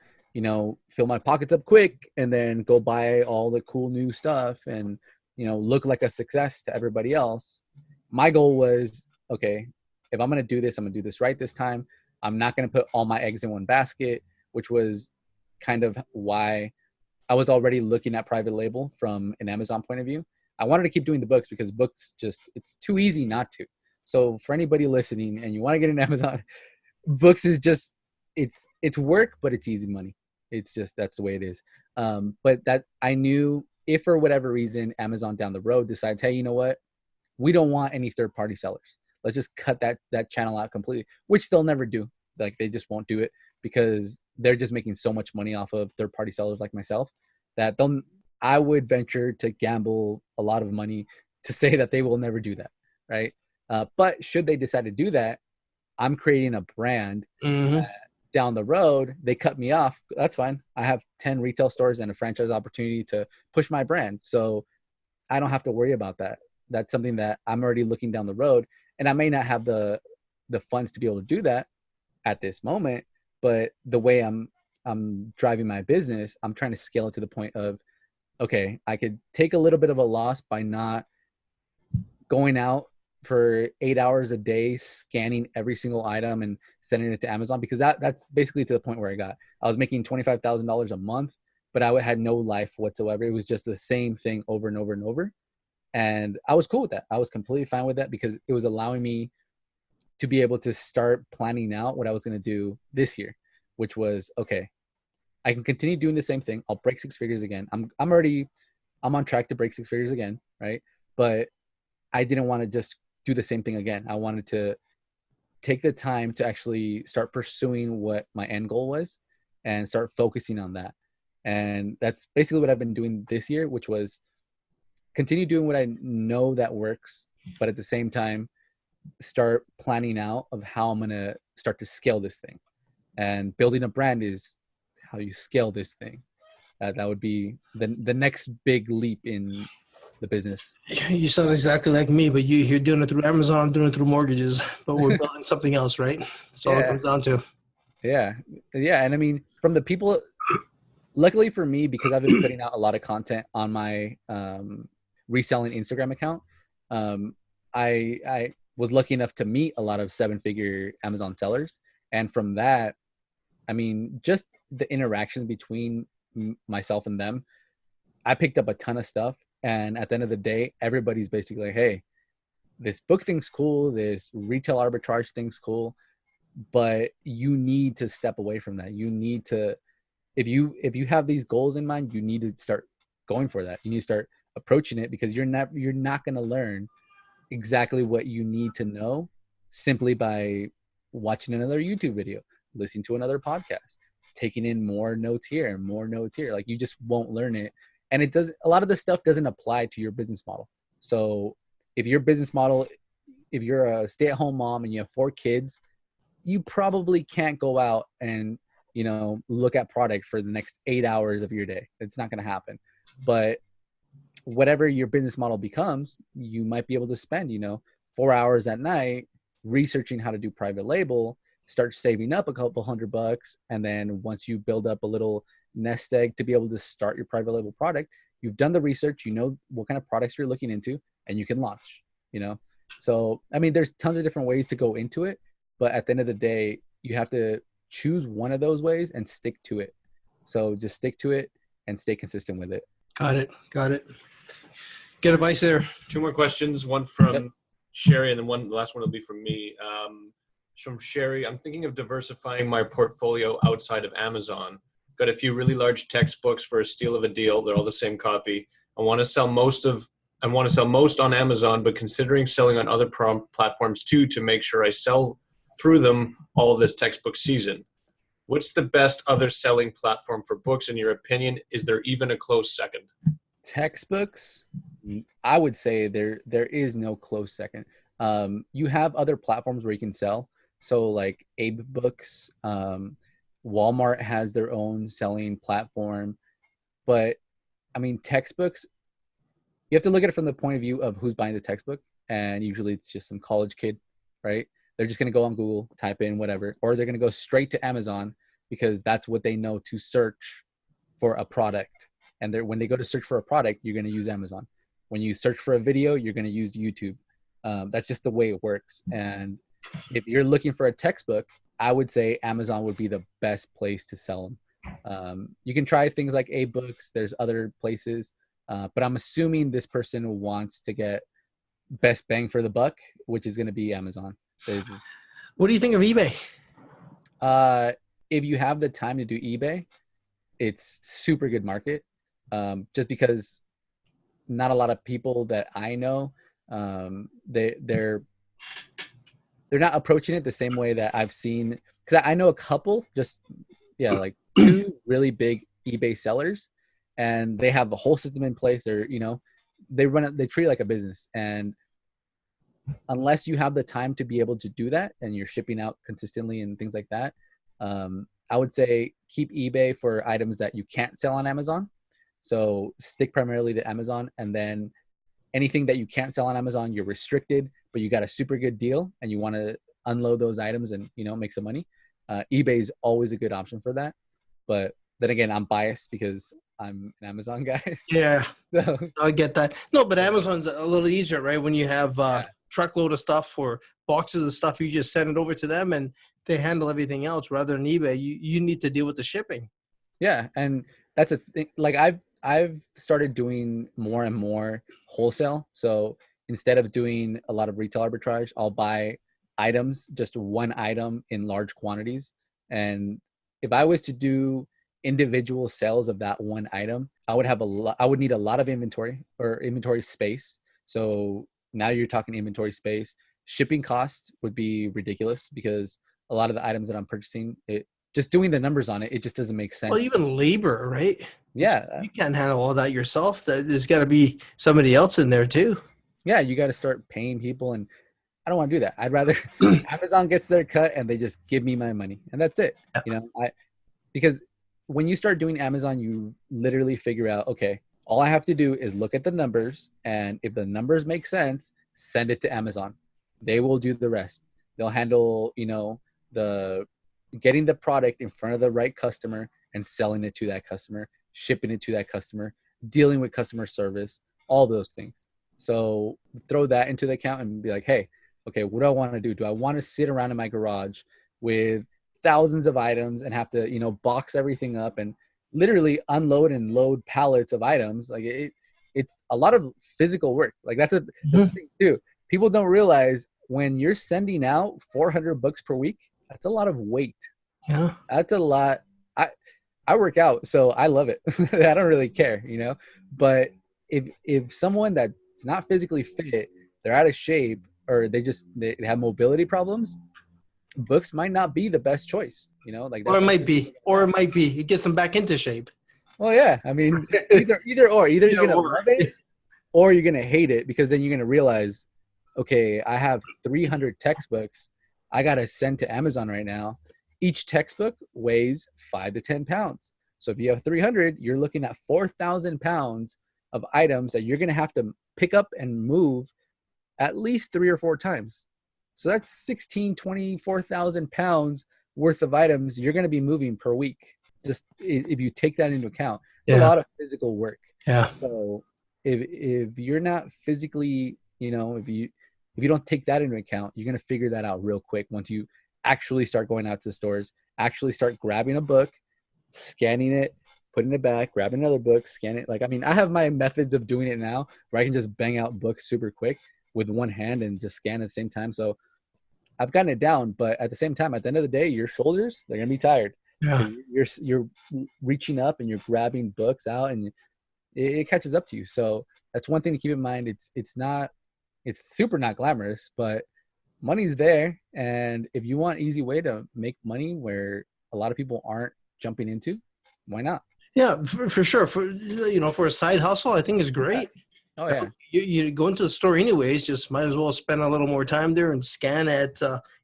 B: fill my pockets up quick and then go buy all the cool new stuff and, look like a success to everybody else. my goal was, okay, if I'm going to do this, I'm going to do this right this time. I'm not going to put all my eggs in one basket, which was kind of why I was already looking at private label from an Amazon point of view. I wanted to keep doing the books because books just, it's too easy not to. So for anybody listening and you want to get an Amazon, books is just, it's work, but it's easy money. It's just, that's the way it is. But that I knew if for whatever reason, Amazon down the road decides, hey, you know what? We don't want any third-party sellers. Let's just cut that channel out completely, which they'll never do. Like they just won't do it because they're just making so much money off of third-party sellers like myself that I would venture to gamble a lot of money to say that they will never do that, right? But should they decide to do that, I'm creating a brand. Down the road, they cut me off. That's fine. I have 10 retail stores and a franchise opportunity to push my brand. So I don't have to worry about that. That's something that I'm already looking down the road. And I may not have the funds to be able to do that at this moment, but the way I'm driving my business, I'm trying to scale it to the point of, okay, I could take a little bit of a loss by not going out for 8 hours a day, scanning every single item and sending it to Amazon, because that's basically to the point where I was making $25,000 a month, but I had no life whatsoever. It was just the same thing over and over and over. And I was cool with that. I was completely fine with that because it was allowing me to be able to start planning out what I was going to do this year, which was, okay, I can continue doing the same thing. I'll break six figures again. I'm on track to break six figures again, right? But I didn't want to just do the same thing again. I wanted to take the time to actually start pursuing what my end goal was and start focusing on that. And that's basically what I've been doing this year, which was continue doing what I know that works, but at the same time, start planning out of how I'm going to start to scale this thing. And building a brand is how you scale this thing. That would be the next big leap in the business.
A: You sound exactly like me, but you're doing it through Amazon, I'm doing it through mortgages, but we're building something else, right? That's all it comes down to.
B: Yeah. And I mean, from the people, luckily for me, because I've been putting out a lot of content on my reselling Instagram account, I was lucky enough to meet a lot of seven-figure Amazon sellers. And from that, I mean, just the interactions between myself and them, I picked up a ton of stuff. And at the end of the day, everybody's basically like, hey, this book thing's cool. This retail arbitrage thing's cool. But you need to step away from that. You need to, if you have these goals in mind, you need to start going for that. You need to start approaching it because you're not going to learn exactly what you need to know simply by watching another YouTube video, listening to another podcast, taking in more notes here and more notes here. Like you just won't learn it. And it does, a lot of the stuff doesn't apply to your business model. So if your business model, if you're a stay-at-home mom and you have 4 kids, you probably can't go out and, look at product for the next 8 hours of your day. It's not going to happen. But whatever your business model becomes, you might be able to spend, 4 hours at night researching how to do private label, start saving up a couple $100. And then once you build up a little nest egg to be able to start your private label product, you've done the research, you know what kind of products you're looking into, and you can launch, So, I mean, there's tons of different ways to go into it, but at the end of the day, you have to choose one of those ways and stick to it. So just stick to it and stay consistent with it.
A: Got it. Good advice there.
C: 2 more questions, one from Sherry and then the last one will be from me. From Sherry, I'm thinking of diversifying my portfolio outside of Amazon. Got a few really large textbooks for a steal of a deal. They're all the same copy. I want to sell most on Amazon, but considering selling on other platforms too to make sure I sell through them all this textbook season. What's the best other selling platform for books in your opinion? Is there even a close second?
B: Textbooks, I would say there is no close second. You have other platforms where you can sell. So like Abe Books, Walmart has their own selling platform. But I mean, textbooks, you have to look at it from the point of view of who's buying the textbook. And usually it's just some college kid, right? They're just going to go on Google, type in whatever, or they're going to go straight to Amazon because that's what they know to search for a product. And when they go to search for a product, you're going to use Amazon. When you search for a video, you're going to use YouTube. That's just the way it works. And if you're looking for a textbook, I would say Amazon would be the best place to sell them. You can try things like A-Books. There's other places, but I'm assuming this person wants to get best bang for the buck, which is going to be Amazon.
A: What do you think of eBay?
B: If you have the time to do eBay, it's super good market. Just because not a lot of people that I know, they're not approaching it the same way that I've seen. Because I know a couple, like 2 really big eBay sellers, and they have the whole system in place. They treat it like a business, and unless you have the time to be able to do that and you're shipping out consistently and things like that, I would say keep eBay for items that you can't sell on Amazon. So stick primarily to Amazon, and then anything that you can't sell on Amazon, you're restricted, but you got a super good deal and you want to unload those items and, make some money. eBay is always a good option for that. But then again, I'm biased because I'm an Amazon guy.
A: Yeah,
B: So,
A: I get that. No, but Amazon's a little easier, right? When you have truckload of stuff or boxes of stuff, you just send it over to them and they handle everything else. Rather than eBay, you need to deal with the shipping.
B: yeah, and that's a thing. Like I've started doing more and more wholesale. So instead of doing a lot of retail arbitrage, I'll buy items, just one item in large quantities. And if I was to do individual sales of that one item, I would need a lot of inventory or inventory space. So now you're talking inventory space. Shipping cost would be ridiculous because a lot of the items that I'm purchasing, just doing the numbers on it, it just doesn't make sense.
A: Well, even labor, right?
B: Yeah.
A: You can't handle all that yourself. There's got to be somebody else in there too.
B: Yeah, you got to start paying people, and I don't want to do that. I'd rather Amazon gets their cut and they just give me my money, and that's it. Because when you start doing Amazon, you literally figure out, okay, all I have to do is look at the numbers, and if the numbers make sense, send it to Amazon. They will do the rest. They'll handle, the getting the product in front of the right customer and selling it to that customer, shipping it to that customer, dealing with customer service, all those things. So throw that into the account and be like, hey, okay, what do I want to do? Do I want to sit around in my garage with thousands of items and have to, box everything up and literally unload and load pallets of items? Like it's a lot of physical work. Like that's the thing too. People don't realize when you're sending out 400 books per week, that's a lot of weight.
A: Yeah.
B: That's a lot. I work out, so I love it. I don't really care, but if someone that's not physically fit, they're out of shape, or they have mobility problems, books might not be the best choice,
A: Or it might be. It gets them back into shape.
B: Well, yeah. I mean, either you're going to love it or you're going to hate it, because then you're going to realize, okay, I have 300 textbooks I got to send to Amazon right now. Each textbook weighs 5 to 10 pounds. So if you have 300, you're looking at 4,000 pounds of items that you're going to have to pick up and move at least 3 or 4 times. So that's 24,000 pounds worth of items you're going to be moving per week. Just if you take that into account, it's a lot of physical work.
A: Yeah.
B: So if you're not physically, if you don't take that into account, you're going to figure that out real quick once you actually start going out to the stores, actually start grabbing a book, scanning it, putting it back, grabbing another book, scan it. I have my methods of doing it now where I can just bang out books super quick with one hand and just scan at the same time. So I've gotten it down, but at the same time, at the end of the day, your shoulders, they're going to be tired.
A: Yeah.
B: You're reaching up and you're grabbing books out, and it catches up to you. So that's one thing to keep in mind. It's super not glamorous, but money's there. And if you want an easy way to make money where a lot of people aren't jumping into, why not?
A: Yeah, for sure. For a side hustle, I think is great.
B: Oh yeah.
A: You go into the store anyways, just might as well spend a little more time there and scan at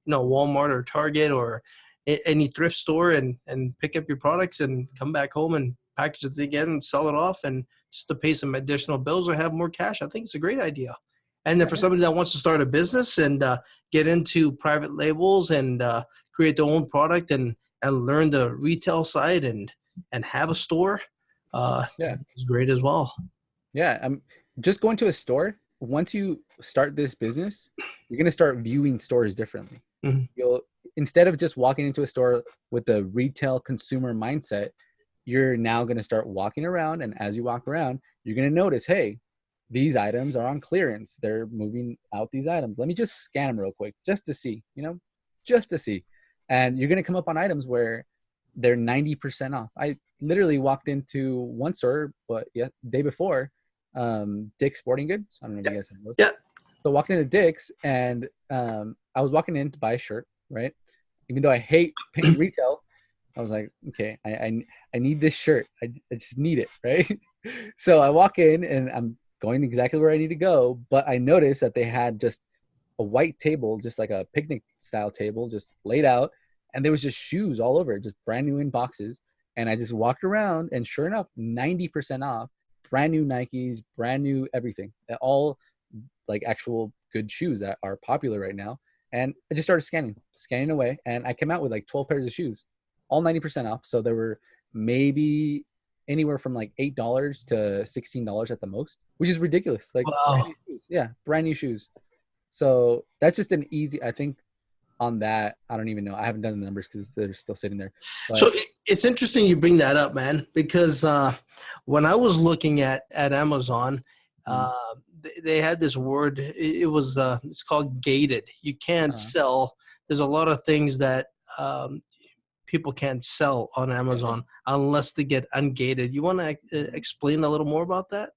A: Walmart or Target or any thrift store and pick up your products and come back home and package it again and sell it off, and just to pay some additional bills or have more cash. I think it's a great idea. And then for somebody that wants to start a business and get into private labels and create their own product and learn the retail side and have a store, it's great as well.
B: Yeah. Just going to a store once you start this business, you're going to start viewing stores differently.
A: Mhm.
B: You'll, instead of just walking into a store with the retail consumer mindset, you're now going to start walking around. And as you walk around, you're going to notice, hey, these items are on clearance. They're moving out these items. Let me just scan them real quick just to see, just to see. And you're going to come up on items where they're 90% off. I literally walked into one store, but day before, Dick's Sporting Goods. I don't know if you guys have those.
A: Yeah.
B: So walking into Dick's, and I was walking in to buy a shirt, right? Even though I hate paying retail, I was like, okay, I need this shirt. I just need it, right? So I walk in and I'm going exactly where I need to go, but I noticed that they had just a white table, just like a picnic style table, just laid out, and there was just shoes all over it, just brand new in boxes. And I just walked around, and sure enough, 90% off, brand new Nikes, brand new everything, all like actual good shoes that are popular right now. And I just started scanning away, and I came out with like 12 pairs of shoes, all 90% off. So there were maybe anywhere from like $8 to $16 at the most, which is ridiculous. Like,
A: Wow.
B: brand new shoes. Yeah, brand new shoes. So that's just an easy, I think on that, I don't even know. I haven't done the numbers because they're still sitting there. But,
A: So it's interesting you bring that up, man, because when I was looking at Amazon, they had this word. It's called gated. You can't sell. There's a lot of things that people can't sell on Amazon unless they get ungated. You want to explain a little more about that?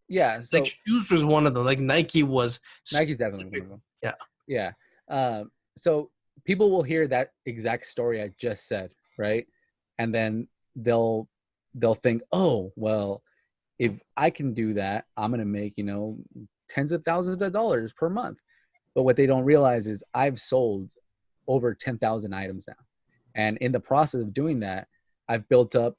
B: Yeah. So
A: like shoes was one of them. Like Nike's
B: definitely one of them.
A: Yeah.
B: Yeah. So people will hear that exact story I just said, right? And then they'll think, oh, well, if I can do that, I'm going to make, tens of thousands of dollars per month. But what they don't realize is I've sold over 10,000 items now. And in the process of doing that, I've built up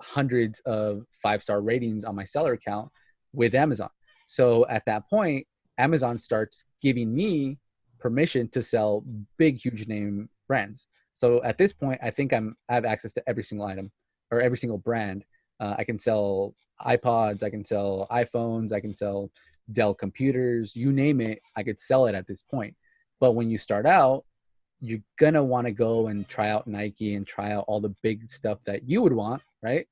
B: hundreds of 5-star ratings on my seller account with Amazon. So at that point, Amazon starts giving me permission to sell big, huge name brands. So at this point, I think I have access to every single item or every single brand. I can sell iPods, I can sell iPhones, I can sell Dell computers, you name it, I could sell it at this point. But when you start out, you're gonna want to go and try out Nike and try out all the big stuff that you would want, right?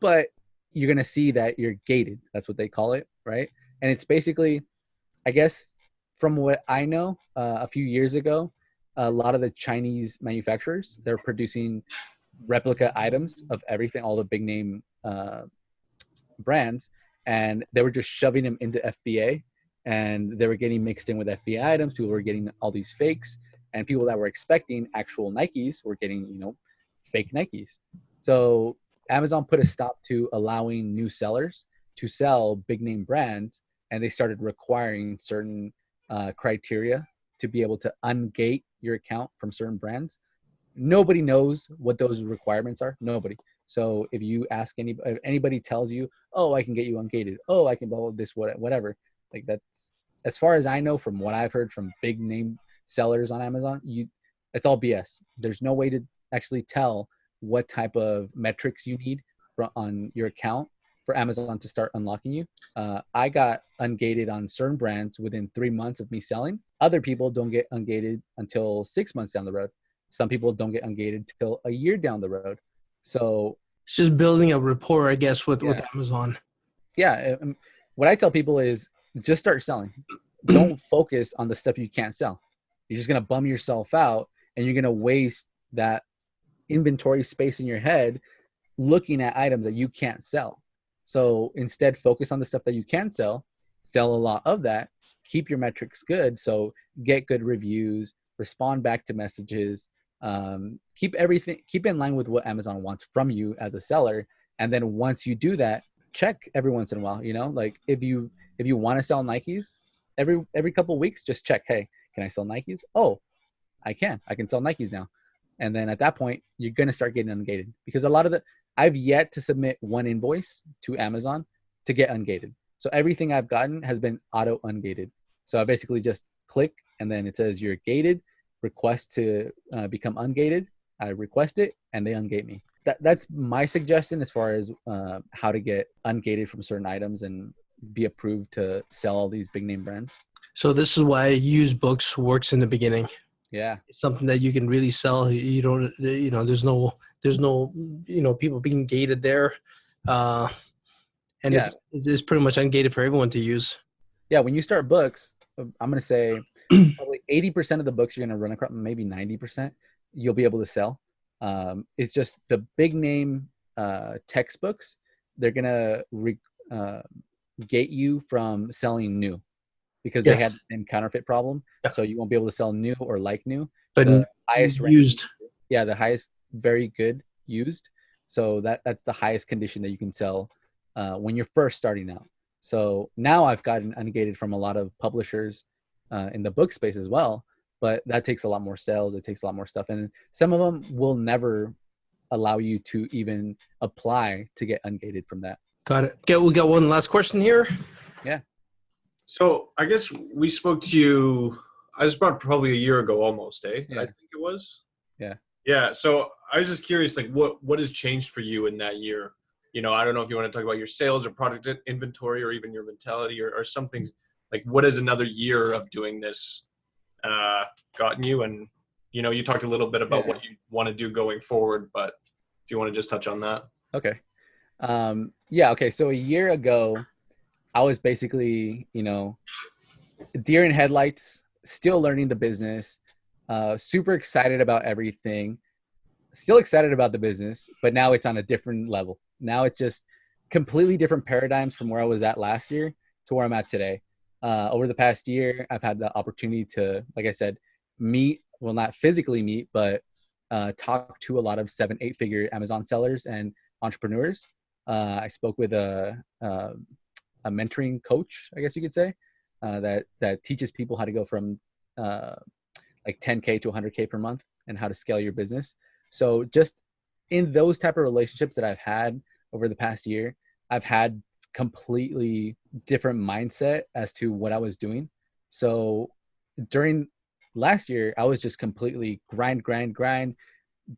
B: But you're gonna see that you're gated. That's what they call it, right? And it's basically, I guess, from what I know, a few years ago, a lot of the Chinese manufacturers, they're producing replica items of everything, all the big name brands, and they were just shoving them into FBA, and they were getting mixed in with FBA items. People were getting all these fakes, and people that were expecting actual Nikes were getting, fake Nikes. So Amazon put a stop to allowing new sellers to sell big name brands, and they started requiring certain criteria to be able to ungate your account from certain brands. Nobody knows what those requirements are. Nobody. So if you ask if anybody tells you, oh, I can get you ungated, oh, I can blah, this, whatever, like that's, as far as I know from what I've heard from big name sellers on Amazon, it's all BS. There's no way to actually tell what type of metrics you need on your account for Amazon to start unlocking you. I got ungated on certain brands within 3 months of me selling. Other people don't get ungated until 6 months down the road. Some people don't get ungated till a year down the road. So
A: it's just building a rapport, I guess, with Amazon.
B: Yeah. What I tell people is just start selling. Don't focus on the stuff you can't sell. You're just going to bum yourself out, and you're going to waste that inventory space in your head looking at items that you can't sell. So instead, focus on the stuff that you can sell a lot of that, keep your metrics good. So get good reviews, respond back to messages, keep in line with what Amazon wants from you as a seller. And then once you do that, check every once in a while, like if you want to sell Nikes, every couple of weeks, just check, hey, can I sell Nikes? Oh, I can sell Nikes now. And then at that point, you're going to start getting ungated, because I've yet to submit one invoice to Amazon to get ungated. So everything I've gotten has been auto ungated. So I basically just click, and then it says you're gated, request to become ungated. I request it, and they ungate me. That's my suggestion as far as how to get ungated from certain items and be approved to sell all these big name brands.
A: So this is why used books works in the beginning.
B: Yeah.
A: It's something that you can really sell. You don't, there's no, people being gated there. And
B: Yeah.
A: it's pretty much ungated for everyone to use.
B: Yeah. When you start books, I'm going to say probably 80% of the books you're going to run across, maybe 90%, you'll be able to sell. It's just the big name textbooks. They're going to gate you from selling new because they had an counterfeit problem. Yeah. So you won't be able to sell new or like new.
A: But
B: the highest
A: used.
B: The highest, very good used. So that's the highest condition that you can sell when you're first starting out. So now I've gotten ungated from a lot of publishers in the book space as well, but that takes a lot more sales. It takes a lot more stuff. And some of them will never allow you to even apply to get ungated from that.
A: Got it. Okay, we got one last question here.
B: Yeah.
C: So I guess we spoke to you, I was about probably a year ago almost, eh?
B: Yeah.
C: I think it was.
B: Yeah.
C: Yeah. So I was just curious, like what has changed for you in that year? I don't know if you want to talk about your sales or product inventory or even your mentality or something. Like what has another year of doing this gotten you? And, you talked a little bit about what you want to do going forward, but if you want to just touch on that.
B: Okay. Okay. So a year ago, I was basically, deer in headlights, still learning the business, super excited about everything, still excited about the business, but now it's on a different level. Now it's just completely different paradigms from where I was at last year to where I'm at today. Over the past year, I've had the opportunity to, like I said, not physically meet, but talk to a lot of 7-8 figure Amazon sellers and entrepreneurs. I spoke with a mentoring coach, I guess you could say, that teaches people how to go from like 10K to 100K per month and how to scale your business. So just in those type of relationships that I've had over the past year, I've had completely different mindset as to what I was doing. So during last year, I was just completely grind,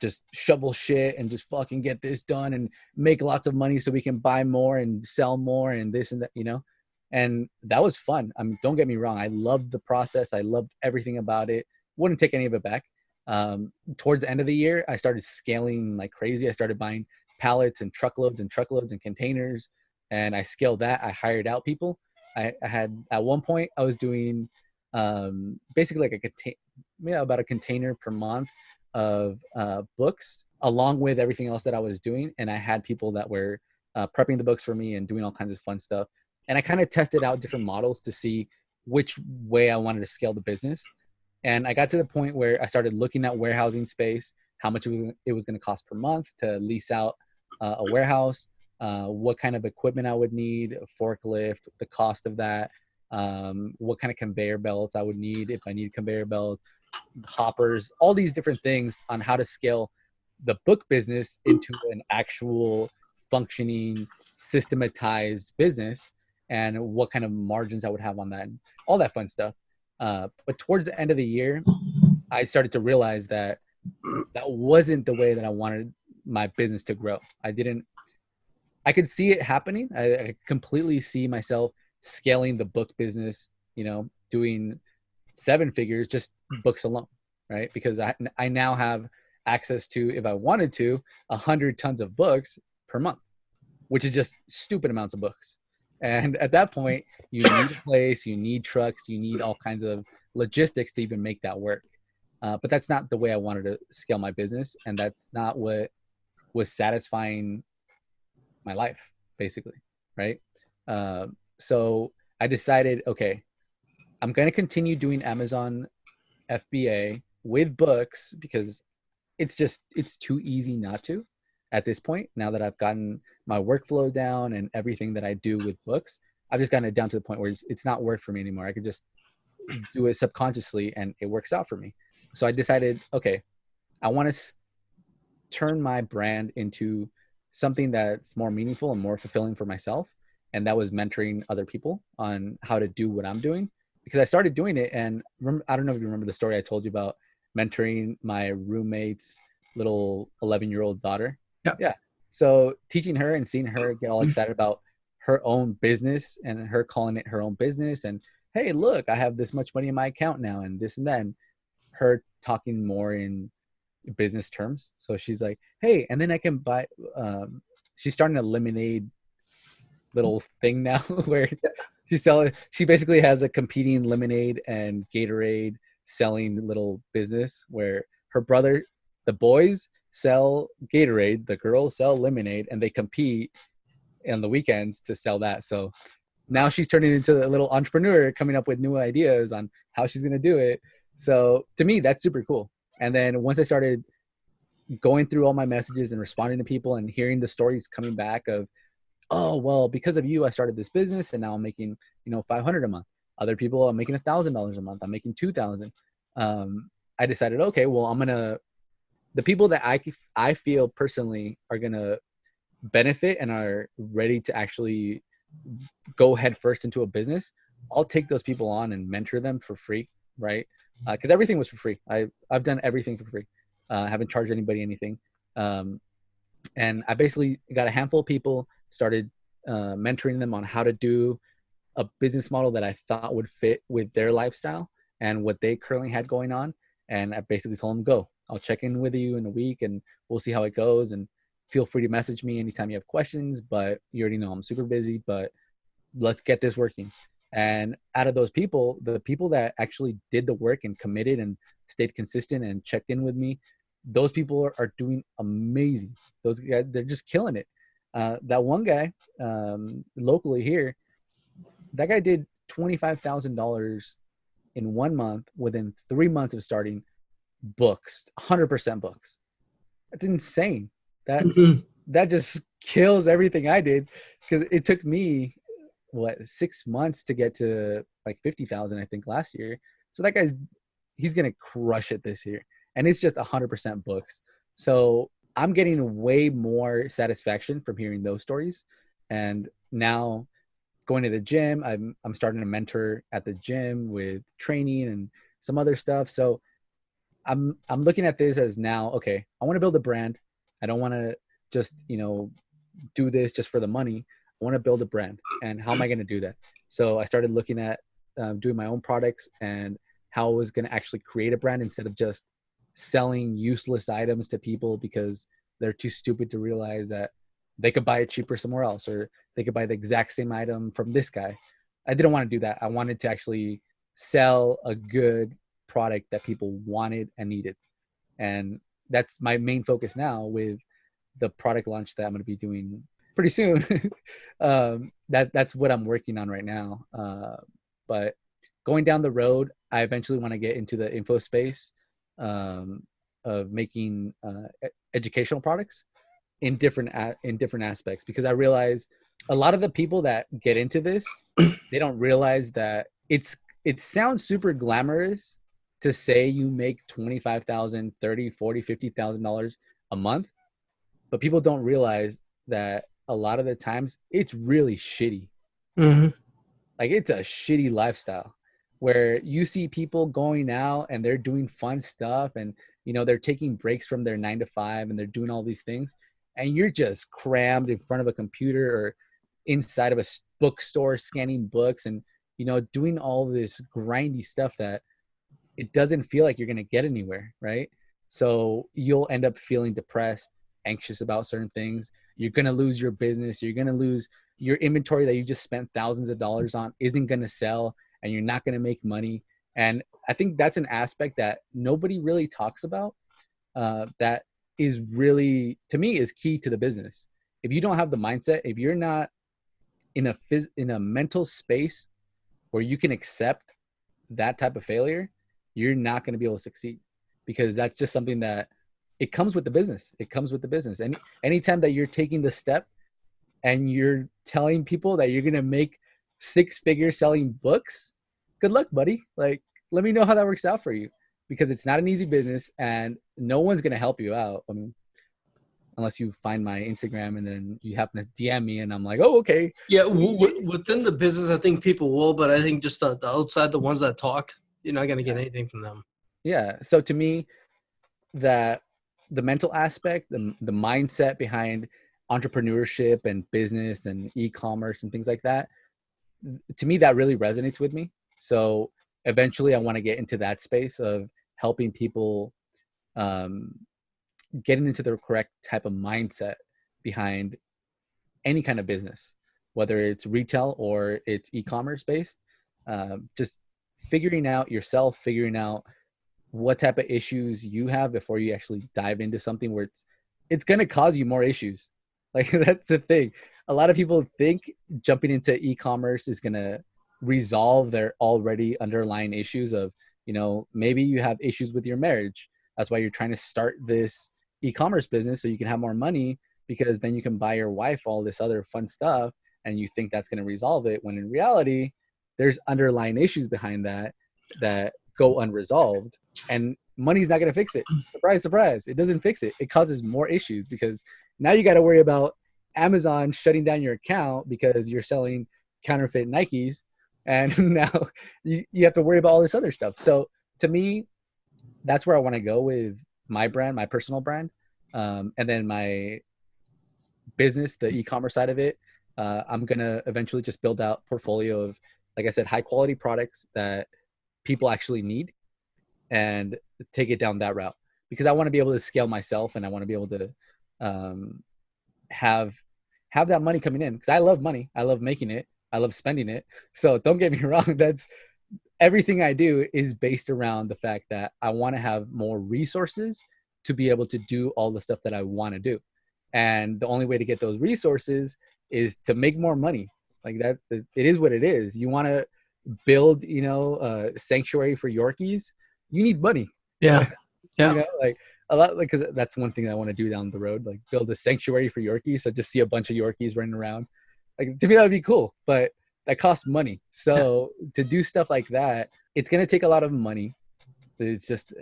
B: just shovel shit and just fucking get this done and make lots of money so we can buy more and sell more and this and that, and that was fun. Don't get me wrong. I loved the process. I loved everything about it. Wouldn't take any of it back. Towards the end of the year, I started scaling like crazy. I started buying pallets and truckloads and containers, and I scaled that. I hired out people. I had, at one point, I was doing basically like about a container per month of books, along with everything else that I was doing. And I had people that were prepping the books for me and doing all kinds of fun stuff. And I kind of tested out different models to see which way I wanted to scale the business. And I got to the point where I started looking at warehousing space, how much it was going to cost per month to lease out a warehouse, what kind of equipment I would need, a forklift, the cost of that, what kind of conveyor belts I would need if I need conveyor belts, hoppers, all these different things on how to scale the book business into an actual functioning, systematized business, and what kind of margins I would have on that, all that fun stuff. But towards the end of the year, I started to realize that that wasn't the way that I wanted my business to grow. I could see it happening. I completely see myself scaling the book business, doing 7 figures, just books alone, right? Because I now have access to, if I wanted to, 100 tons of books per month, which is just stupid amounts of books. And at that point, you need a place, you need trucks, you need all kinds of logistics to even make that work. But that's not the way I wanted to scale my business. And that's not what was satisfying my life, basically, right? So I decided, okay, I'm going to continue doing Amazon FBA with books because it's too easy not to at this point. Now that I've gotten my workflow down and everything that I do with books, I've just gotten it down to the point where it's not work for me anymore. I could just do it subconsciously and it works out for me. So I decided, okay, I want to turn my brand into something that's more meaningful and more fulfilling for myself. And that was mentoring other people on how to do what I'm doing, because I started doing it. And I don't know if you remember the story I told you about mentoring my roommate's little 11-year-old daughter.
A: Yeah.
B: So teaching her and seeing her get all excited about her own business and her calling it her own business. And hey, look, I have this much money in my account now and this and that. And her talking more in business terms. So she's like, hey, and then I can buy, she's starting a lemonade little thing now where she basically has a competing lemonade and Gatorade selling little business where her brother, the boys sell Gatorade, the girls sell lemonade, and they compete on the weekends to sell that. So now she's turning into a little entrepreneur, coming up with new ideas on how she's going to do it. So to me, that's super cool. And then once I started going through all my messages and responding to people and hearing the stories coming back of, oh, well, because of you, I started this business and now I'm making, $500 a month. Other people are making $1,000 a month. I'm making $2,000. I decided, okay, well, the people that I feel personally are going to benefit and are ready to actually go head first into a business, I'll take those people on and mentor them for free, right? Because everything was for free. I've done everything for free. I haven't charged anybody anything. And I basically got a handful of people, started mentoring them on how to do a business model that I thought would fit with their lifestyle and what they currently had going on. And I basically told them, go, I'll check in with you in a week and we'll see how it goes. And feel free to message me anytime you have questions, but you already know I'm super busy, but let's get this working. And out of those people, the people that actually did the work and committed and stayed consistent and checked in with me, those people are doing amazing. Those guys, they're just killing it. That one guy locally here, that guy did $25,000 in 1 month within 3 months of starting books, 100% books. That's insane. That just kills everything I did because it took me 6 months to get to like 50,000, I think, last year. So that he's gonna crush it this year, and it's just 100% books. So I'm getting way more satisfaction from hearing those stories, and now going to the gym, I'm starting to mentor at the gym with training and some other stuff. So I'm looking at this as now, okay, I want to build a brand. I don't want to just, do this just for the money. I want to build a brand. And how am I going to do that? So I started looking at doing my own products and how I was going to actually create a brand instead of just selling useless items to people because they're too stupid to realize that they could buy it cheaper somewhere else, or they could buy the exact same item from this guy. I didn't want to do that. I wanted to actually sell a good product that people wanted and needed. And that's my main focus now with the product launch that I'm going to be doing pretty soon. That's what I'm working on right now. But going down the road, I eventually want to get into the info space of making educational products in different aspects, because I realize a lot of the people that get into this, they don't realize that it sounds super glamorous to say you make $25,000, $30,000, $40,000, $50,000 a month, but people don't realize that a lot of the times it's really shitty.
A: Mm-hmm.
B: Like, it's a shitty lifestyle where you see people going out and they're doing fun stuff and, they're taking breaks from their 9 to 5 and they're doing all these things. And you're just crammed in front of a computer or inside of a bookstore scanning books and, doing all this grindy stuff that it doesn't feel like you're going to get anywhere, right? So you'll end up feeling depressed, anxious about certain things. You're going to lose your business. You're going to lose your inventory that you just spent thousands of dollars on isn't going to sell, and you're not going to make money. And I think that's an aspect that nobody really talks about that is really, to me, is key to the business. If you don't have the mindset, if you're not in a mental space where you can accept that type of failure, you're not going to be able to succeed, because that's just something that it comes with the business. It comes with the business. And anytime that you're taking the step and you're telling people that you're going to make 6 figures selling books, good luck, buddy. Like, let me know how that works out for you, because it's not an easy business and no one's going to help you out. I mean, unless you find my Instagram and then you happen to DM me and I'm like, oh, okay.
A: Yeah. Within the business, I think people will, but I think just the outside, the ones that talk, you're not going to get anything from them.
B: Yeah. So to me, that the mental aspect, the mindset behind entrepreneurship and business and e-commerce and things like that, to me, that really resonates with me. So eventually I want to get into that space of helping people getting into the correct type of mindset behind any kind of business, whether it's retail or it's e-commerce based. Just figuring out yourself, figuring out what type of issues you have before you actually dive into something where it's going to cause you more issues. Like that's the thing. A lot of people think jumping into e-commerce is going to resolve their already underlying issues of, maybe you have issues with your marriage. That's why you're trying to start this e-commerce business so you can have more money, because then you can buy your wife all this other fun stuff and you think that's going to resolve it, when in reality there's underlying issues behind that go unresolved, and money's not going to fix it. Surprise, surprise. It doesn't fix it. It causes more issues, because now you got to worry about Amazon shutting down your account because you're selling counterfeit Nikes. And now you have to worry about all this other stuff. So to me, that's where I want to go with my brand, my personal brand. And then my business, the e-commerce side of it, I'm going to eventually just build out a portfolio of, like I said, high quality products that people actually need, and take it down that route, because I want to be able to scale myself, and I want to be able to have that money coming in, because I love money. I love making it. I love spending it. So don't get me wrong. That's everything I do is based around the fact that I want to have more resources to be able to do all the stuff that I want to do. And the only way to get those resources is to make more money. Like that, it is what it is. You want to build, a sanctuary for Yorkies, you need money.
A: Yeah. Yeah.
B: Like a lot, like, cause that's one thing I want to do down the road, like build a sanctuary for Yorkies. So just see a bunch of Yorkies running around. Like, to me, that would be cool, but that costs money. So to do stuff like that, it's going to take a lot of money. It's just,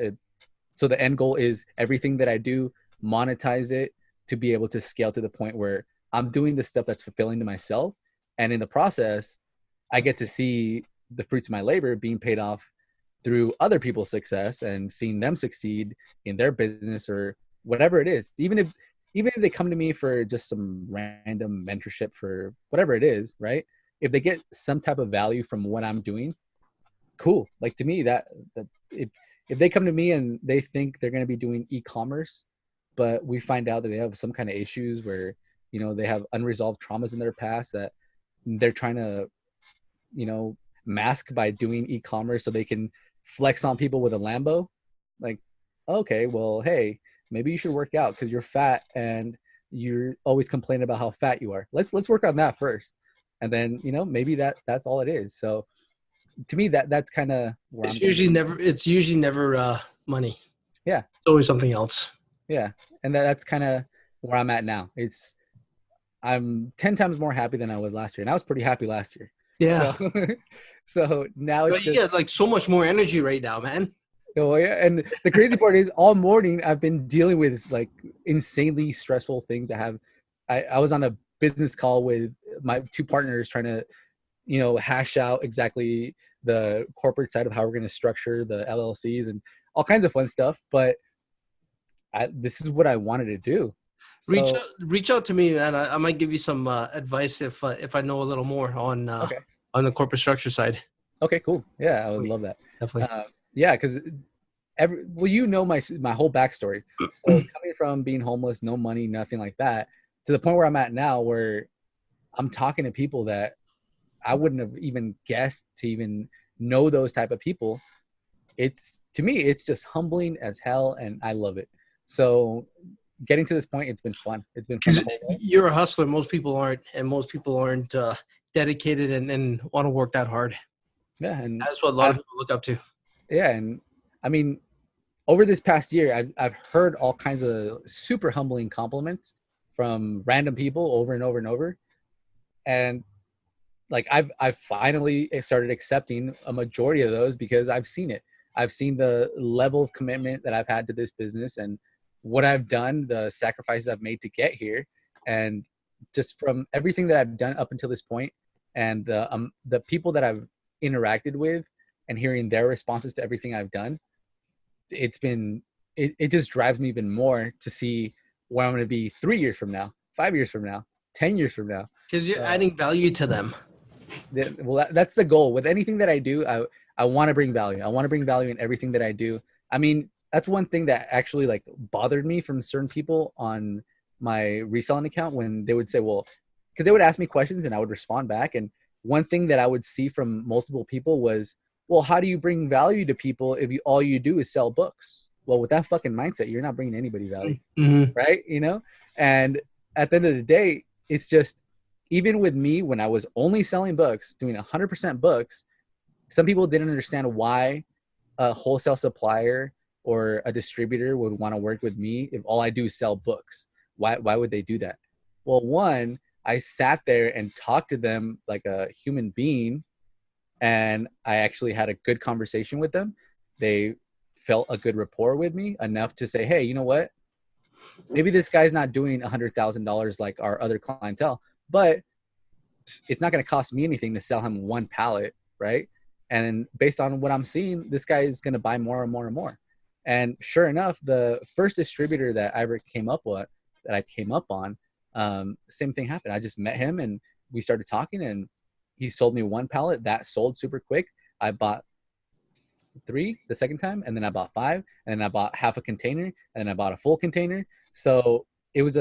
B: so the end goal is everything that I do, monetize it to be able to scale to the point where I'm doing the stuff that's fulfilling to myself. And in the process, I get to see the fruits of my labor being paid off through other people's success and seeing them succeed in their business or whatever it is. Even if they come to me for just some random mentorship for whatever it is, right? If they get some type of value from what I'm doing, cool. Like, to me, that if they come to me and they think they're going to be doing e-commerce, but we find out that they have some kind of issues where, they have unresolved traumas in their past that they're trying to, mask by doing e-commerce so they can flex on people with a Lambo. Like, okay, well, hey, maybe you should work out because you're fat and you're always complaining about how fat you are. Let's work on that first. And then, maybe that's all it is. So to me, that's kind of where
A: it's usually never money.
B: Yeah.
A: It's always something else.
B: Yeah. And that's kind of where I'm at now. I'm 10 times more happy than I was last year. And I was pretty happy last year.
A: Yeah.
B: So now it's
A: you get like so much more energy right now, man.
B: Oh yeah. And the crazy part is all morning I've been dealing with like insanely stressful things. I was on a business call with my two partners trying to, hash out exactly the corporate side of how we're going to structure the LLCs and all kinds of fun stuff. But this is what I wanted to do. So,
A: reach out to me, and I might give you some advice if I know a little more on the corporate structure side.
B: Okay, cool. Yeah, I would love that.
A: Definitely.
B: Yeah, because my whole backstory. So coming from being homeless, no money, nothing like that, to the point where I'm at now, where I'm talking to people that I wouldn't have even guessed to even know those type of people. To me, it's just humbling as hell, and I love it. So getting to this point, it's been fun. It's been fun.
A: You're a hustler. Most people aren't, and most people aren't dedicated and want to work that hard.
B: Yeah, and
A: that's what a lot of people look up to.
B: Yeah, and I mean, over this past year, I've heard all kinds of super humbling compliments from random people over and over and over, and like I've finally started accepting a majority of those because I've seen it. I've seen the level of commitment that I've had to this business and what I've done, the sacrifices I've made to get here, and just from everything that I've done up until this point, and the people that I've interacted with and hearing their responses to everything I've done, it just drives me even more to see where I'm going to be 3 years from now, 5 years from now, 10 years from now.
A: Because you're adding value to them.
B: Well, that's the goal with anything that I do. I want to bring value. I want to bring value in everything that I do. I mean, that's one thing that actually like bothered me from certain people on my reselling account when they would say, well, because they would ask me questions and I would respond back. And one thing that I would see from multiple people was, well, how do you bring value to people if all you do is sell books? Well, with that fucking mindset, you're not bringing anybody value, right? You know? And at the end of the day, it's just, even with me, when I was only selling books, doing 100% books, some people didn't understand why a wholesale supplier or a distributor would want to work with me if all I do is sell books. Why would they do that? Well, one, I sat there and talked to them like a human being, and I actually had a good conversation with them. They felt a good rapport with me enough to say, hey, you know what? Maybe this guy's not doing $100,000 like our other clientele, but it's not going to cost me anything to sell him one pallet, right? And based on what I'm seeing, this guy is going to buy more and more and more. And sure enough, the first distributor that I ever came up on, same thing happened. I just met him and we started talking, and he sold me one pallet that sold super quick. I bought 3 the second time, and then I bought 5, and then I bought half a container, and then I bought a full container. So it's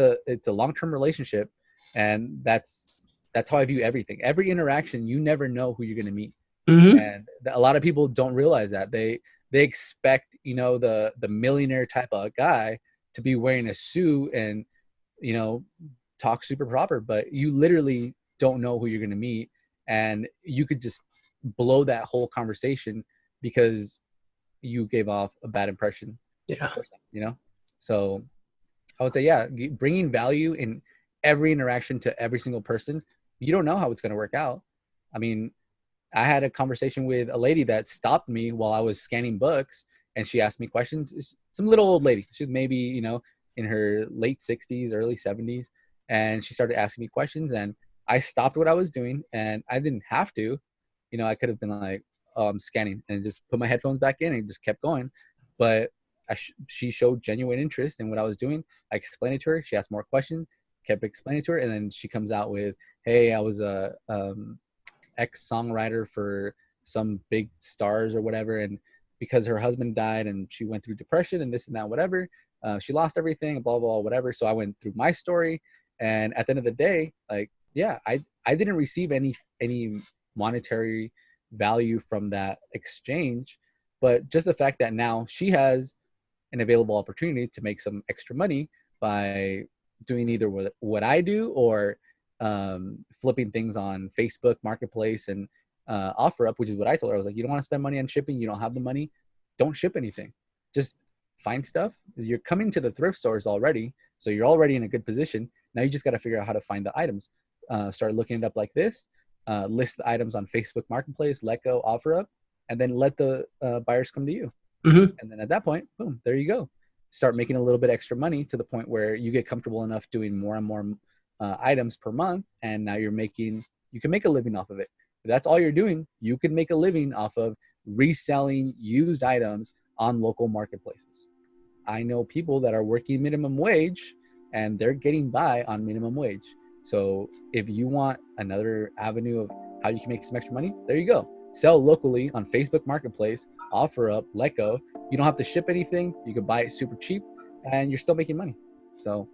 B: a long-term relationship, and that's how I view everything. Every interaction, you never know who you're going to meet. And a lot of people don't realize that. They expect, you know, the millionaire type of guy to be wearing a suit and, you know, talk super proper, but you literally don't know who you're going to meet, and you could just blow that whole conversation because you gave off a bad impression.
A: Yeah.
B: You know? So I would say, yeah, bringing value in every interaction to every single person. You don't know how it's going to work out. I mean, I had a conversation with a lady that stopped me while I was scanning books, and she asked me questions. Some little old lady. She's maybe, you know, in her late 60s, early 70s. And she started asking me questions, and I stopped what I was doing, and I didn't have to. You know, I could have been like, oh, I'm scanning, and just put my headphones back in and just kept going. But she showed genuine interest in what I was doing. I explained it to her. She asked more questions, kept explaining to her. And then she comes out with, hey, I was a ex-songwriter for some big stars or whatever. And because her husband died and she went through depression and this and that, whatever, she lost everything, blah, blah, whatever. So I went through my story. And at the end of the day, like, yeah, I didn't receive any monetary value from that exchange, but just the fact that now she has an available opportunity to make some extra money by doing either what I do or flipping things on Facebook Marketplace and OfferUp, which is what I told her. I was like, you don't want to spend money on shipping, you don't have the money, don't ship anything. Just find stuff. You're coming to the thrift stores already, so you're already in a good position. Now you just got to figure out how to find the items. Start looking it up like this. List the items on Facebook Marketplace, Letgo, OfferUp, and then let the buyers come to you. And then at that point, boom, there you go. Start making a little bit extra money to the point where you get comfortable enough doing more and more items per month, and now you can make a living off of it. If that's all you're doing, you can make a living off of reselling used items on local marketplaces. I know people that are working minimum wage and they're getting by on minimum wage. So if you want another avenue of how you can make some extra money, there you go. Sell locally on Facebook Marketplace, OfferUp, Letgo. You don't have to ship anything. You can buy it super cheap and you're still making money. So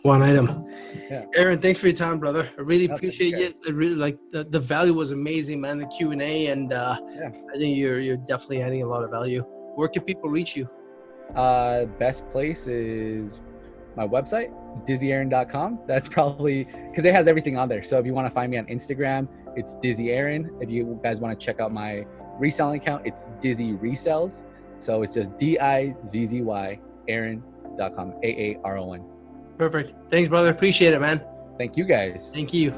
A: one item.
B: Yeah.
A: Aaron, thanks for your time, brother. I really appreciate it. I really like the value was amazing, man. The Q&A, and I think you're definitely adding a lot of value. Where can people reach you?
B: Best place is my website, DizzyAaron.com. That's probably because it has everything on there. So if you want to find me on Instagram, it's DizzyAaron. If you guys want to check out my reselling account, it's Dizzy Resells. So it's just DIZZY Aaron.com, AARON.
A: Perfect. Thanks, brother. Appreciate it, man.
B: Thank you guys.
A: Thank you.